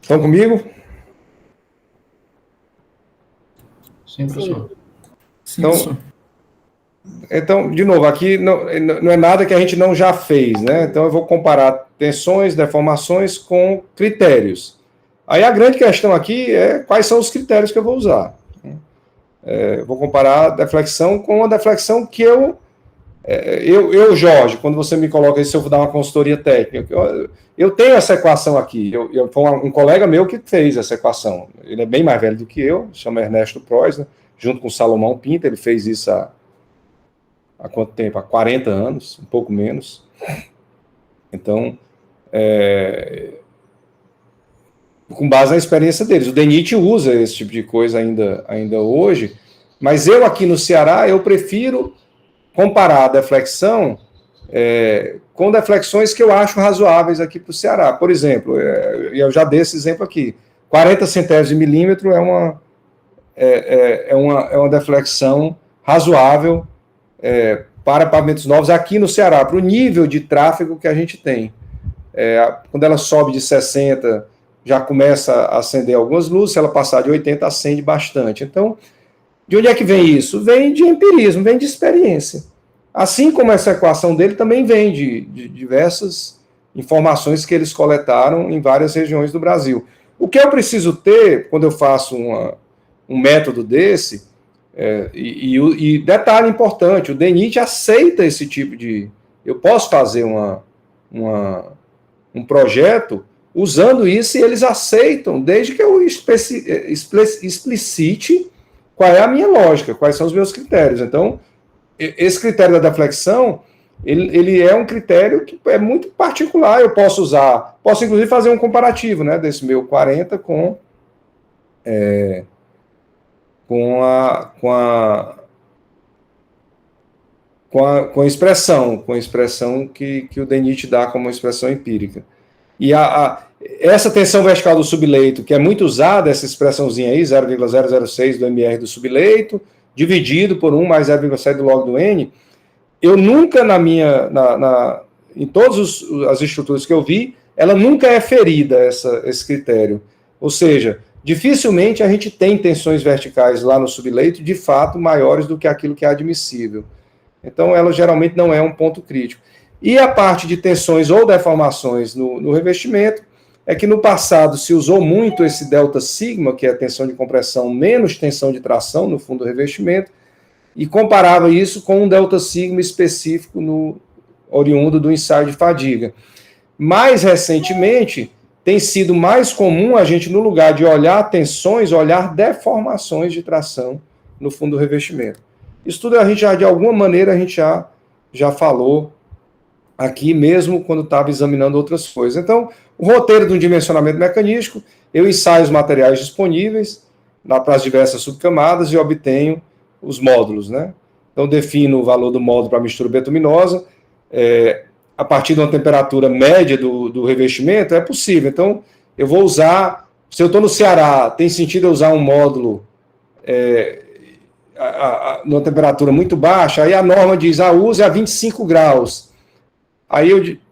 Estão comigo? Sim, professor. Sim, Então, professor. Então, de novo, aqui não é nada que a gente não já fez, né? Então, eu vou comparar tensões, deformações com critérios. Aí a grande questão aqui é quais são os critérios que eu vou usar. Eu vou comparar a deflexão com a deflexão que eu, Jorge, quando você me coloca isso, eu vou dar uma consultoria técnica. Eu tenho essa equação aqui. Foi um colega meu que fez essa equação. Ele é bem mais velho do que eu, chama Ernesto Prois, né? Junto com Salomão Pinto, ele fez isso há quanto tempo? Há 40 anos, um pouco menos. Então, com base na experiência deles. O DENIT usa esse tipo de coisa ainda hoje, mas eu aqui no Ceará, eu prefiro comparar a deflexão com deflexões que eu acho razoáveis aqui para o Ceará. Por exemplo, eu já dei esse exemplo aqui, 40 centésimos de milímetro é uma deflexão razoável para pavimentos novos aqui no Ceará, para o nível de tráfego que a gente tem. Quando ela sobe de 60, já começa a acender algumas luzes, se ela passar de 80, acende bastante. Então, de onde é que vem isso? Vem de empirismo, vem de experiência. Assim como essa equação dele também vem de diversas informações que eles coletaram em várias regiões do Brasil. O que eu preciso ter, quando eu faço um método desse, e detalhe importante, o DENIT aceita esse tipo de... Eu posso fazer um projeto usando isso e eles aceitam, desde que eu explicite qual é a minha lógica, quais são os meus critérios. Então, esse critério da deflexão, ele é um critério que é muito particular, eu posso inclusive fazer um comparativo, né, desse meu 40 com a expressão que o DENIT dá como expressão empírica. E essa tensão vertical do subleito, que é muito usada, essa expressãozinha aí, 0,006 do MR do subleito, dividido por 1 mais 0,7 do log do N, eu nunca em todas as estruturas que eu vi, ela nunca é ferida, esse critério. Ou seja, dificilmente a gente tem tensões verticais lá no subleito, de fato, maiores do que aquilo que é admissível. Então, ela geralmente não é um ponto crítico. E a parte de tensões ou deformações no revestimento, é que no passado se usou muito esse delta sigma, que é a tensão de compressão menos tensão de tração no fundo do revestimento, e comparava isso com um delta sigma específico oriundo do ensaio de fadiga. Mais recentemente, tem sido mais comum a gente, no lugar de olhar tensões, olhar deformações de tração no fundo do revestimento. Isso tudo a gente de alguma maneira, a gente já falou aqui mesmo quando estava examinando outras coisas. Então, o roteiro de um dimensionamento mecanístico, eu ensaio os materiais disponíveis para as diversas subcamadas e obtenho os módulos, né? Então, defino o valor do módulo para a mistura betuminosa, a partir de uma temperatura média do revestimento, é possível. Então, eu vou usar, se eu estou no Ceará, tem sentido eu usar um módulo numa temperatura muito baixa, aí a norma diz, use a 25 graus. Aí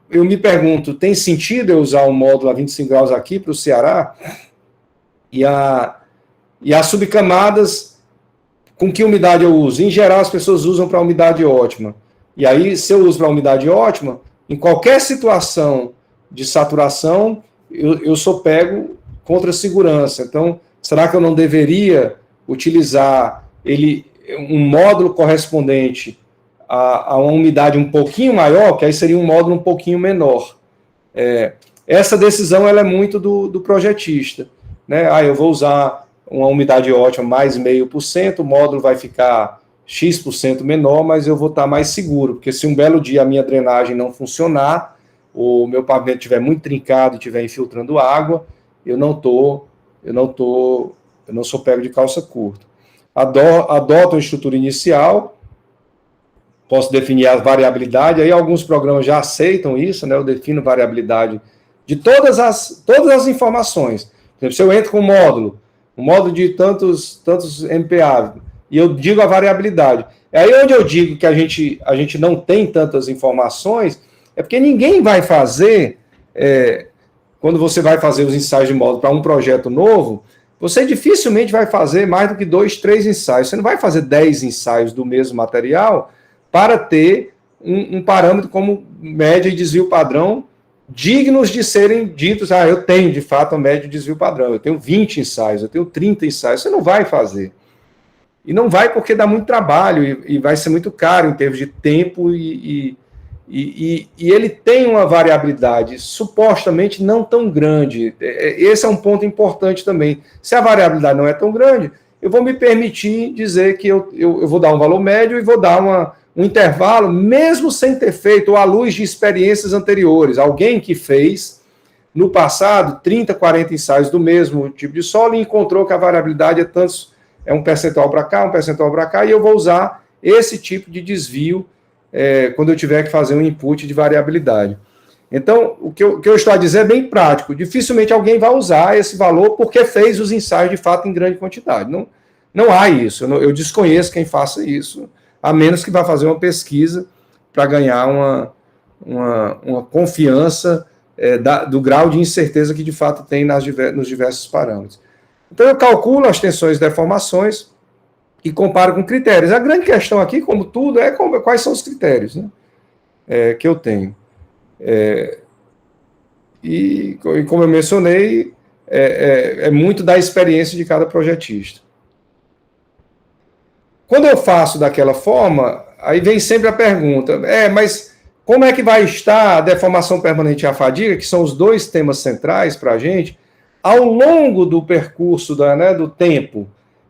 eu me pergunto, tem sentido eu usar um módulo a 25 graus aqui para o Ceará? E as subcamadas, com que umidade eu uso? Em geral, as pessoas usam para umidade ótima. E aí, se eu uso para umidade ótima, em qualquer situação de saturação, eu sou pego contra a segurança. Então, será que eu não deveria utilizar um módulo correspondente a uma umidade um pouquinho maior, que aí seria um módulo um pouquinho menor? Essa decisão ela é muito do projetista, né? Eu vou usar uma umidade ótima mais 0,5%, o módulo vai ficar X% menor, mas eu vou estar mais seguro, porque se um belo dia a minha drenagem não funcionar, o meu pavimento estiver muito trincado e estiver infiltrando água, eu não sou pego de calça curta. Adoto uma estrutura inicial, posso definir a variabilidade, aí alguns programas já aceitam isso, né? Eu defino variabilidade de todas as informações. Por exemplo, se eu entro com um módulo de tantos MPa, e eu digo a variabilidade. É aí onde eu digo que a gente não tem tantas informações, é porque ninguém vai fazer, quando você vai fazer os ensaios de módulo para um projeto novo, você dificilmente vai fazer mais do que 2, 3 ensaios. Você não vai fazer 10 ensaios do mesmo material para ter um parâmetro como média e desvio padrão dignos de serem ditos, eu tenho, de fato, a média e desvio padrão, eu tenho 20 ensaios, eu tenho 30 ensaios. Você não vai fazer. E não vai porque dá muito trabalho e vai ser muito caro em termos de tempo e ele tem uma variabilidade supostamente não tão grande. Esse é um ponto importante também. Se a variabilidade não é tão grande, eu vou me permitir dizer que eu vou dar um valor médio e vou dar um intervalo, mesmo sem ter feito, ou à luz de experiências anteriores. Alguém que fez, no passado, 30, 40 ensaios do mesmo tipo de solo e encontrou que a variabilidade é um percentual para cá, um percentual para cá, e eu vou usar esse tipo de desvio quando eu tiver que fazer um input de variabilidade. Então, o que eu estou a dizer é bem prático. Dificilmente alguém vai usar esse valor porque fez os ensaios, de fato, em grande quantidade. Não há isso. Eu desconheço quem faça isso, a menos que vá fazer uma pesquisa para ganhar uma confiança do grau de incerteza que, de fato, tem nos diversos parâmetros. Então, eu calculo as tensões e deformações e comparo com critérios. A grande questão aqui, como tudo, é quais são os critérios, né, que eu tenho. E como eu mencionei, é muito da experiência de cada projetista. Quando eu faço daquela forma, aí vem sempre a pergunta, mas como é que vai estar a deformação permanente e a fadiga, que são os dois temas centrais para a gente, ao longo do percurso do tempo?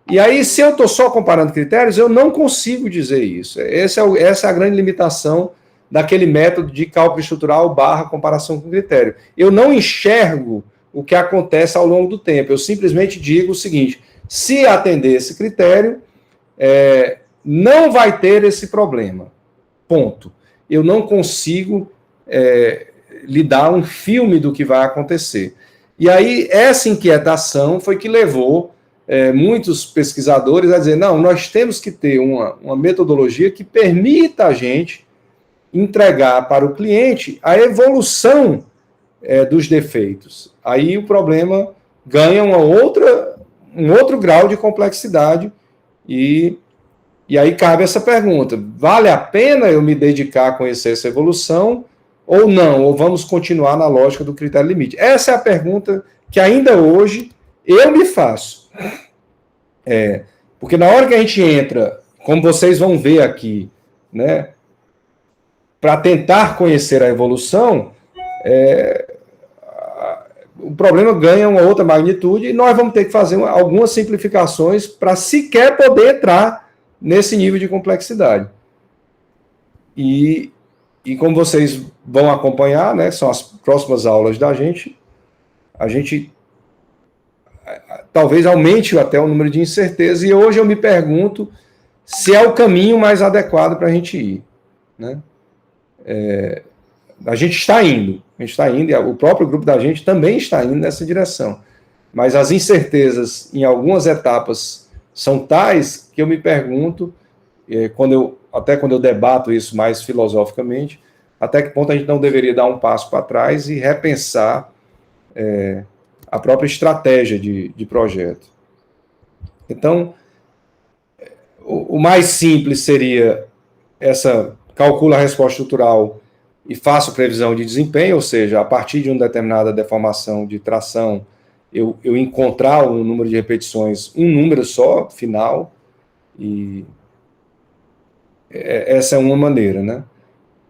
E aí, se eu estou só comparando critérios, eu não consigo dizer isso. Essa é a grande limitação daquele método de cálculo estrutural / comparação com critério. Eu não enxergo o que acontece ao longo do tempo. Eu simplesmente digo o seguinte: se atender esse critério, não vai ter esse problema. Ponto. Eu não consigo lhe dar um filme do que vai acontecer. E aí, essa inquietação foi que levou muitos pesquisadores a dizer, não, nós temos que ter uma metodologia que permita a gente entregar para o cliente a evolução dos defeitos. Aí o problema ganha um outro grau de complexidade e aí cabe essa pergunta, vale a pena eu me dedicar a conhecer essa evolução ou não? Ou vamos continuar na lógica do critério limite? Essa é a pergunta que ainda hoje eu me faço. Porque na hora que a gente entra, como vocês vão ver aqui, né, para tentar conhecer a evolução, o problema ganha uma outra magnitude e nós vamos ter que fazer algumas simplificações para sequer poder entrar nesse nível de complexidade. E como vocês vão acompanhar, né, são as próximas aulas da gente, a gente talvez aumente até o número de incertezas, e hoje eu me pergunto se é o caminho mais adequado para a gente ir. Né? A gente está indo, e o próprio grupo da gente também está indo nessa direção. Mas as incertezas em algumas etapas são tais que eu me pergunto, até quando eu debato isso mais filosoficamente, até que ponto a gente não deveria dar um passo para trás e repensar a própria estratégia de projeto. Então, o mais simples seria calcula a resposta estrutural e faço previsão de desempenho, ou seja, a partir de uma determinada deformação de tração, eu encontrar um número de repetições, um número só, final, e essa é uma maneira, né?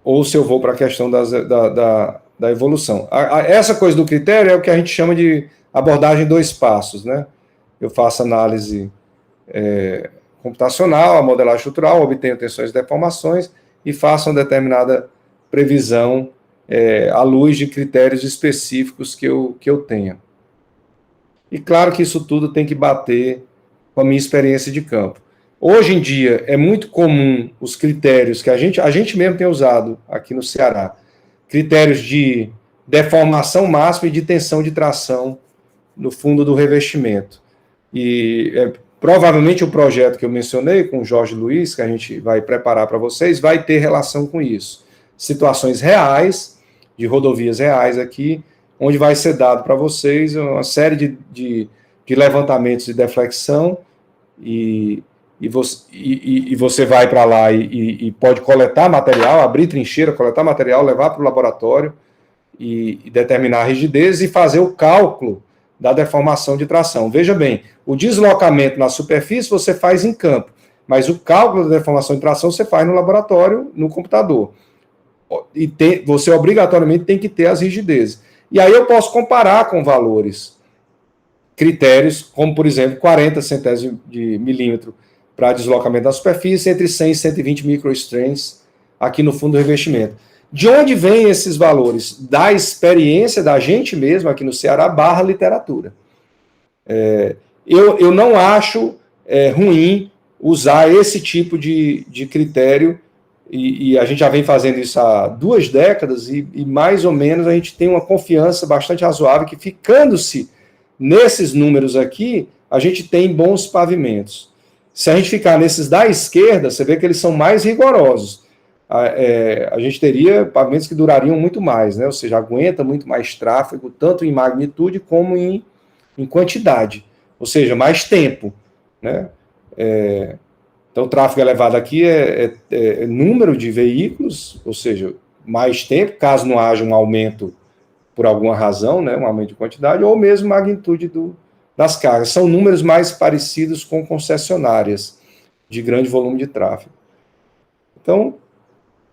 Ou se eu vou para a questão da evolução. Essa coisa do critério é o que a gente chama de abordagem em 2 passos, né? Eu faço análise computacional, a modelagem estrutural, obtenho tensões e deformações e faço uma determinada previsão à luz de critérios específicos que eu tenha. E claro que isso tudo tem que bater com a minha experiência de campo. Hoje em dia é muito comum os critérios que a gente mesmo tem usado aqui no Ceará, critérios de deformação máxima e de tensão de tração no fundo do revestimento. E provavelmente o projeto que eu mencionei com o Jorge Luiz, que a gente vai preparar para vocês, vai ter relação com isso. Situações reais, de rodovias reais aqui, onde vai ser dado para vocês uma série de levantamentos de deflexão e você vai para lá e pode coletar material, abrir trincheira, coletar material, levar para o laboratório e determinar a rigidez e fazer o cálculo da deformação de tração. Veja bem, o deslocamento na superfície você faz em campo, mas o cálculo da deformação de tração você faz no laboratório, no computador. E você obrigatoriamente tem que ter as rigidezes. E aí eu posso comparar com valores, critérios, como, por exemplo, 40 centésimos de milímetro para deslocamento da superfície, entre 100 e 120 microstrains aqui no fundo do revestimento. De onde vêm esses valores? Da experiência da gente mesmo aqui no Ceará / literatura. Eu não acho ruim usar esse tipo de critério, e a gente já vem fazendo isso há 2 décadas, e mais ou menos a gente tem uma confiança bastante razoável que, ficando-se nesses números aqui, a gente tem bons pavimentos. Se a gente ficar nesses da esquerda, você vê que eles são mais rigorosos. A gente teria pavimentos que durariam muito mais, né? Ou seja, aguenta muito mais tráfego, tanto em magnitude como em quantidade, ou seja, mais tempo, né? Então, o tráfego elevado aqui é número de veículos, ou seja, mais tempo, caso não haja um aumento por alguma razão, né? Um aumento de quantidade, ou mesmo magnitude das cargas. São números mais parecidos com concessionárias de grande volume de tráfego. Então,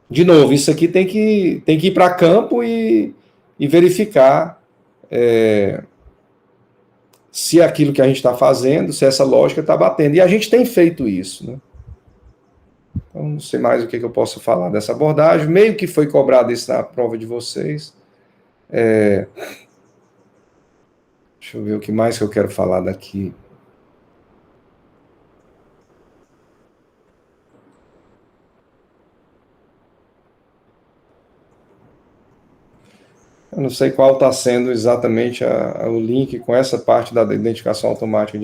de novo, isso aqui tem que ir para campo e verificar se aquilo que a gente está fazendo, se essa lógica está batendo. E a gente tem feito isso, né? Então, não sei mais o que eu posso falar dessa abordagem. Meio que foi cobrado isso na prova de vocês. Deixa eu ver o que mais que eu quero falar daqui. Eu não sei qual está sendo exatamente o link com essa parte da identificação automática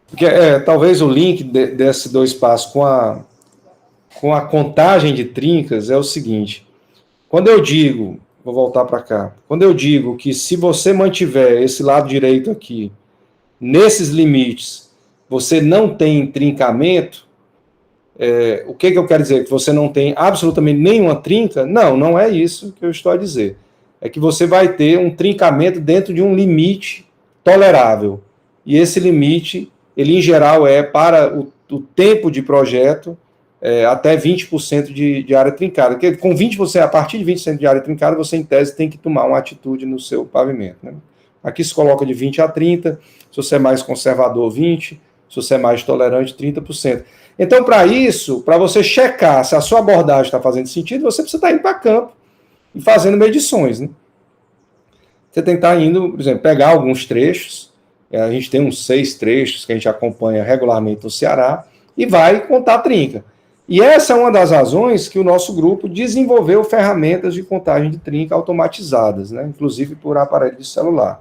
Porque talvez o link desses 2 passos com a contagem de trincas é o seguinte: quando eu digo, vou voltar para cá, quando eu digo que se você mantiver esse lado direito aqui, nesses limites, você não tem trincamento, o que eu quero dizer? Que você não tem absolutamente nenhuma trinca? Não, não é isso que eu estou a dizer. É que você vai ter um trincamento dentro de um limite tolerável. E esse limite, ele em geral para o tempo de projeto, até 20% de área trincada. Porque com 20%, a partir de 20% de área trincada, você, em tese, tem que tomar uma atitude no seu pavimento, né? Aqui se coloca de 20 a 30%, se você é mais conservador, 20%, se você é mais tolerante, 30%. Então, para isso, para você checar se a sua abordagem está fazendo sentido, você precisa estar indo para campo e fazendo medições, né? Você tem que estar indo, por exemplo, pegar alguns trechos, a gente tem uns 6 trechos que a gente acompanha regularmente no Ceará, e vai contar trinca. E essa é uma das razões que o nosso grupo desenvolveu ferramentas de contagem de trinca automatizadas, né? Inclusive por aparelho de celular.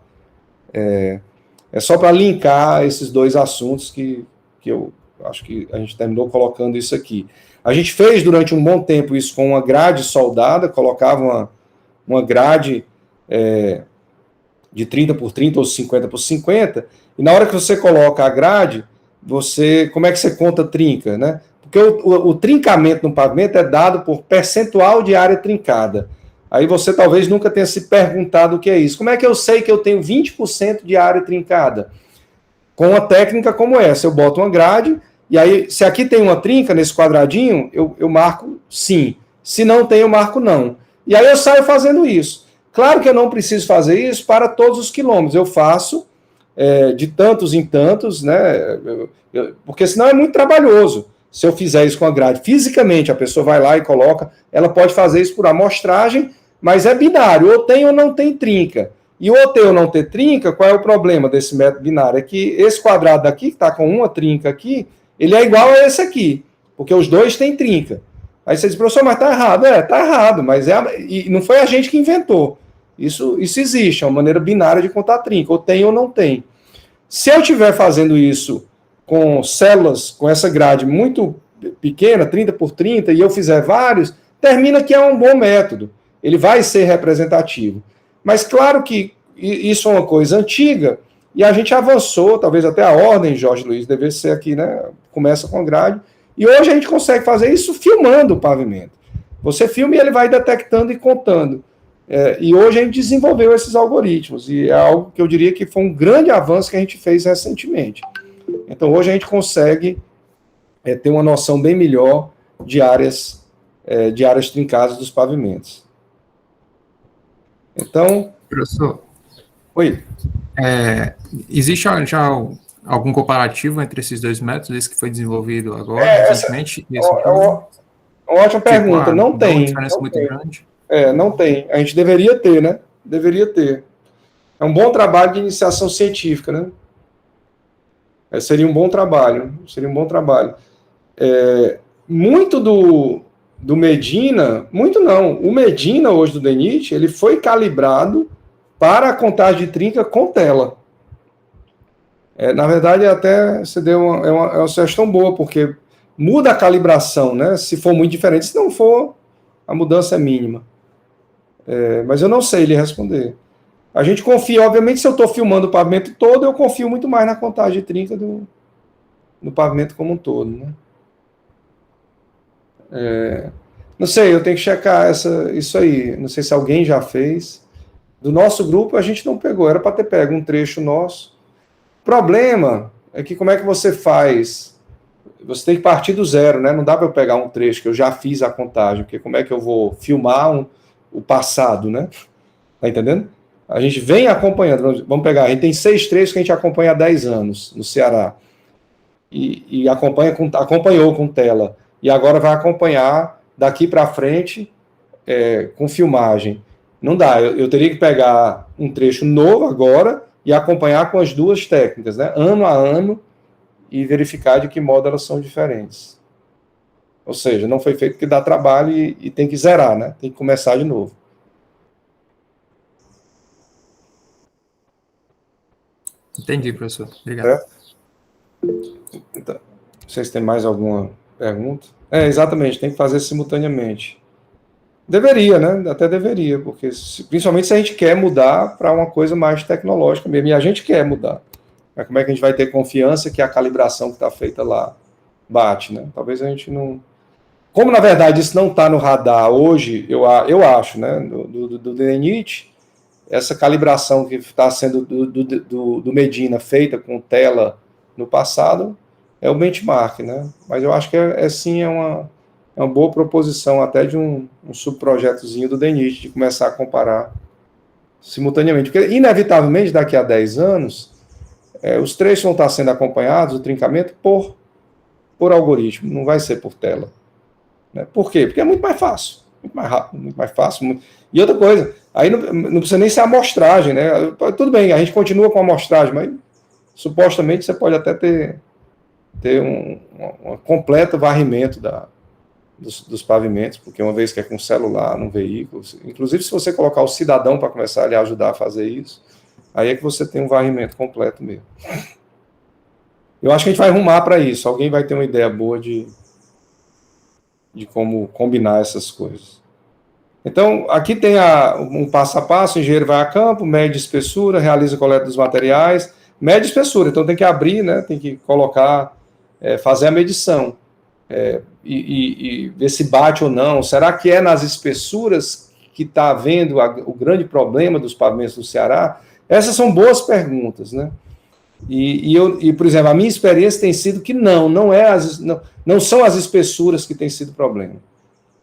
É só para linkar esses 2 assuntos que eu acho que a gente terminou colocando isso aqui. A gente fez durante um bom tempo isso com uma grade soldada, colocava uma grade de 30 por 30 ou 50 por 50, e na hora que você coloca a grade, como é que você conta trinca, né? Porque o trincamento no pavimento é dado por percentual de área trincada. Aí você talvez nunca tenha se perguntado o que é isso. Como é que eu sei que eu tenho 20% de área trincada? Com uma técnica como essa, eu boto uma grade, e aí, se aqui tem uma trinca nesse quadradinho, eu marco sim. Se não tem, eu marco não. E aí eu saio fazendo isso. Claro que eu não preciso fazer isso para todos os quilômetros. Eu faço de tantos em tantos, né? Porque senão é muito trabalhoso. Se eu fizer isso com a grade, fisicamente, a pessoa vai lá e coloca, ela pode fazer isso por amostragem, mas é binário, ou tem ou não tem trinca. E ou ter ou não ter trinca, qual é o problema desse método binário? É que esse quadrado daqui, que está com uma trinca aqui, ele é igual a esse aqui, porque os 2 têm trinca. Aí você diz, professor, mas está errado. Está errado, mas e não foi a gente que inventou. Isso existe, é uma maneira binária de contar trinca, ou tem ou não tem. Se eu estiver fazendo isso com células, com essa grade muito pequena, 30 por 30, e eu fizer vários, termina que é um bom método. Ele vai ser representativo. Mas claro que isso é uma coisa antiga, e a gente avançou, talvez até a ordem, Jorge Luiz, deve ser aqui, né? Começa com grade, e hoje a gente consegue fazer isso filmando o pavimento. Você filma e ele vai detectando e contando. E hoje a gente desenvolveu esses algoritmos, e é algo que eu diria que foi um grande avanço que a gente fez recentemente. Então, hoje a gente consegue ter uma noção bem melhor de áreas trincadas dos pavimentos. Então... Professor, oi. Existe já algum comparativo entre esses dois métodos, esse que foi desenvolvido agora, recentemente? Uma ótima pergunta. Não tem. Uma diferença muito grande? Não tem. A gente deveria ter, né? Deveria ter. É um bom trabalho de iniciação científica, né? Seria um bom trabalho. Muito do Medina, muito não. O Medina, hoje, do DENIT, ele foi calibrado para a contagem de trinca com tela. Na verdade, até você deu uma sugestão boa, porque muda a calibração, né? Se for muito diferente, se não for, a mudança é mínima. Mas eu não sei lhe responder. A gente confia, obviamente, se eu estou filmando o pavimento todo, eu confio muito mais na contagem de trinca do pavimento como um todo, né? Não sei, eu tenho que checar isso aí. Não sei se alguém já fez. Do nosso grupo, a gente não pegou. Era para ter pego um trecho nosso. O problema é que como é que você faz? Você tem que partir do zero, né? Não dá para eu pegar um trecho que eu já fiz a contagem, porque como é que eu vou filmar o passado, né? Tá entendendo? A gente vem acompanhando. Vamos pegar, a gente tem 6 trechos que a gente acompanha há 10 anos no Ceará. E acompanhou com tela. E agora vai acompanhar daqui para frente com filmagem. Não dá, eu teria que pegar um trecho novo agora e acompanhar com as duas técnicas, né? Ano a ano, e verificar de que modo elas são diferentes. Ou seja, não foi feito porque dá trabalho e tem que zerar, né? Tem que começar de novo. Entendi, professor. Obrigado. Então, vocês têm mais alguma pergunta? Exatamente, tem que fazer simultaneamente. Deveria, né? Até deveria, porque principalmente se a gente quer mudar para uma coisa mais tecnológica mesmo, e a gente quer mudar. Mas como é que a gente vai ter confiança que a calibração que está feita lá bate, né? Talvez a gente não... Como, na verdade, isso não está no radar hoje, eu acho, né? Do DENIT, essa calibração que está sendo do Medina feita com tela no passado é o benchmark, né? Mas eu acho que sim, é uma boa proposição até de um subprojetozinho do DENIT, de começar a comparar simultaneamente. Porque, inevitavelmente, daqui a 10 anos, os trechos vão estar sendo acompanhados, o trincamento, por algoritmo, não vai ser por tela. Né? Por quê? Porque é muito mais fácil, muito mais rápido, muito mais fácil. E outra coisa, aí não precisa nem ser amostragem, né? Tudo bem, a gente continua com a amostragem, mas supostamente você pode até ter um completo varrimento dos pavimentos, porque uma vez que é com celular, num veículo, inclusive se você colocar o cidadão para começar a lhe ajudar a fazer isso, aí é que você tem um varrimento completo mesmo. Eu acho que a gente vai arrumar para isso, alguém vai ter uma ideia boa de como combinar essas coisas. Então, aqui tem um passo a passo, o engenheiro vai a campo, mede espessura, realiza a coleta dos materiais, mede espessura, então tem que abrir, né, tem que colocar, fazer a medição, e ver se bate ou não. Será que é nas espessuras que está havendo o grande problema dos pavimentos do Ceará? Essas são boas perguntas, né? Por exemplo, a minha experiência tem sido que não são as espessuras que têm sido problema.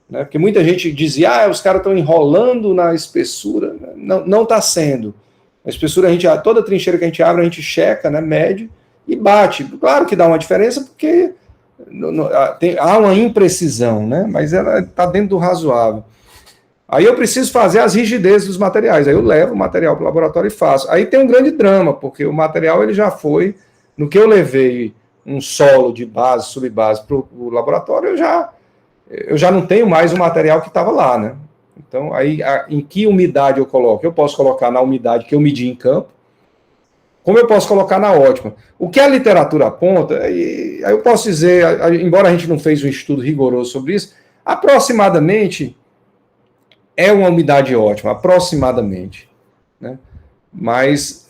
Né? Porque muita gente dizia, os caras estão enrolando na espessura. Não está sendo. A espessura, toda trincheira que a gente abre, a gente checa, né, mede e bate. Claro que dá uma diferença, porque há uma imprecisão, né? Mas ela está dentro do razoável. Aí eu preciso fazer as rigidezes dos materiais, aí eu levo o material para o laboratório e faço. Aí tem um grande drama, porque o material ele já foi, no que eu levei um solo de base, subbase para o laboratório, eu já não tenho mais o material que estava lá, né? Então, aí, em que umidade eu coloco? Eu posso colocar na umidade que eu medi em campo, como eu posso colocar na ótima. O que a literatura aponta, aí eu posso dizer, embora a gente não fez um estudo rigoroso sobre isso, aproximadamente é uma umidade ótima, aproximadamente, né? Mas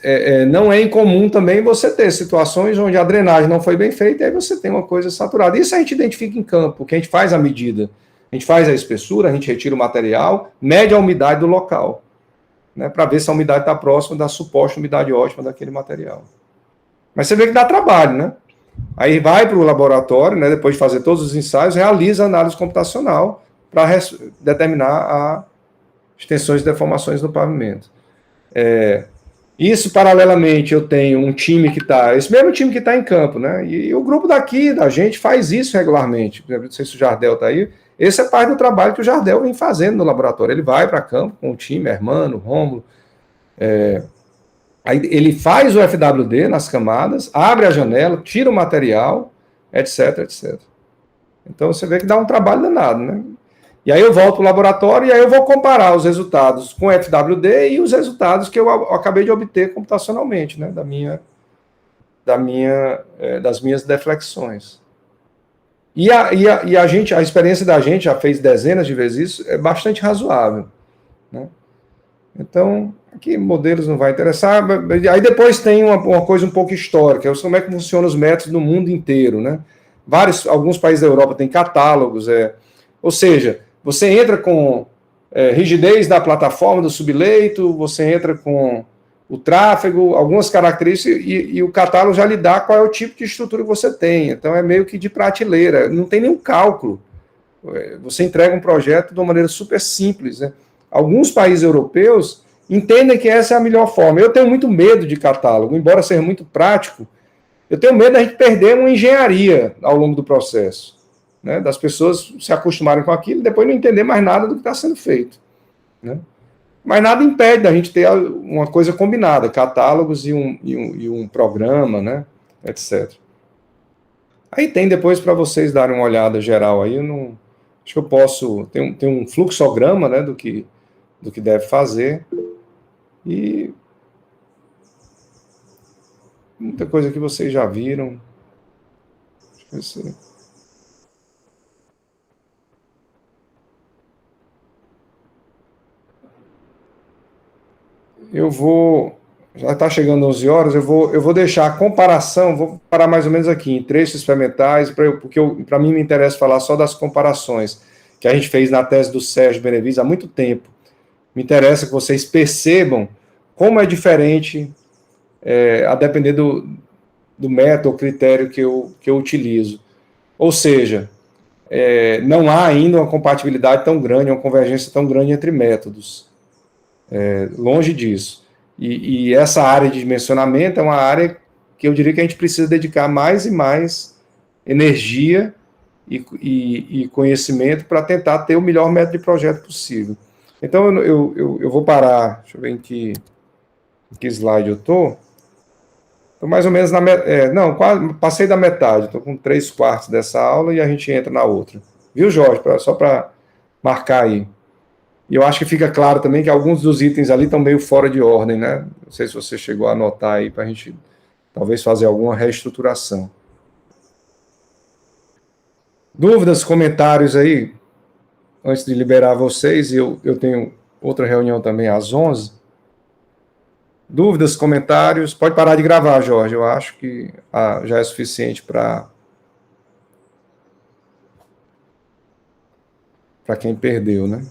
não é incomum também você ter situações onde a drenagem não foi bem feita, e aí você tem uma coisa saturada. Isso a gente identifica em campo, porque a gente faz a medida, a gente faz a espessura, a gente retira o material, mede a umidade do local, né, para ver se a umidade está próxima da suposta umidade ótima daquele material. Mas você vê que dá trabalho, né? Aí vai para o laboratório, né, depois de fazer todos os ensaios, realiza a análise computacional para determinar as tensões e deformações no pavimento. Isso, paralelamente, eu tenho um time que está, esse mesmo time que está em campo, né? E o grupo daqui, da gente, faz isso regularmente. Não sei se o Jardel está aí. Esse é parte do trabalho que o Jardel vem fazendo no laboratório. Ele vai para campo com o time, Hermano, Rômulo. Aí ele faz o FWD nas camadas, abre a janela, tira o material, etc, etc. Então você vê que dá um trabalho danado, né? E aí eu volto para o laboratório e aí eu vou comparar os resultados com FWD e os resultados que eu acabei de obter computacionalmente, né? Das minhas deflexões. E a experiência da gente, já fez dezenas de vezes isso, é bastante razoável, né? Então, aqui modelos não vai interessar. Aí depois tem uma coisa um pouco histórica, como é que funcionam os métodos no mundo inteiro, né? Alguns países da Europa têm catálogos, ou seja, você entra com rigidez da plataforma, do subleito, você entra com o tráfego, algumas características, e o catálogo já lhe dá qual é o tipo de estrutura que você tem. Então, é meio que de prateleira, não tem nenhum cálculo. Você entrega um projeto de uma maneira super simples, né? Alguns países europeus entendem que essa é a melhor forma. Eu tenho muito medo de catálogo, embora seja muito prático, eu tenho medo da gente perder uma engenharia ao longo do processo, né? Das pessoas se acostumarem com aquilo e depois não entender mais nada do que está sendo feito, né? Mas nada impede da gente ter uma coisa combinada, catálogos e um programa, né? Etc. Aí tem depois para vocês darem uma olhada geral aí, acho que eu posso, tem um fluxograma, né, do que deve fazer, e muita coisa que vocês já viram. Deixa eu ver se... Já está chegando 11 horas, eu vou deixar a comparação, vou parar mais ou menos aqui, em trechos experimentais, porque para mim me interessa falar só das comparações que a gente fez na tese do Sérgio Benevides há muito tempo. Me interessa que vocês percebam como é diferente, a depender do método ou critério que eu utilizo. Ou seja, não há ainda uma compatibilidade tão grande, uma convergência tão grande entre métodos. Longe disso. E essa área de dimensionamento é uma área que eu diria que a gente precisa dedicar mais e mais energia e conhecimento para tentar ter o melhor método de projeto possível. Então, eu vou parar, deixa eu ver em que slide eu estou. Estou mais ou menos quase, passei da metade, estou com 3/4 dessa aula e a gente entra na outra. Viu, Jorge? Só para marcar aí. E eu acho que fica claro também que alguns dos itens ali estão meio fora de ordem, né? Não sei se você chegou a anotar aí para a gente talvez fazer alguma reestruturação. Dúvidas, comentários aí? Antes de liberar vocês, eu tenho outra reunião também às 11. Dúvidas, comentários? Pode parar de gravar, Jorge. Eu acho que já é suficiente para quem perdeu, né?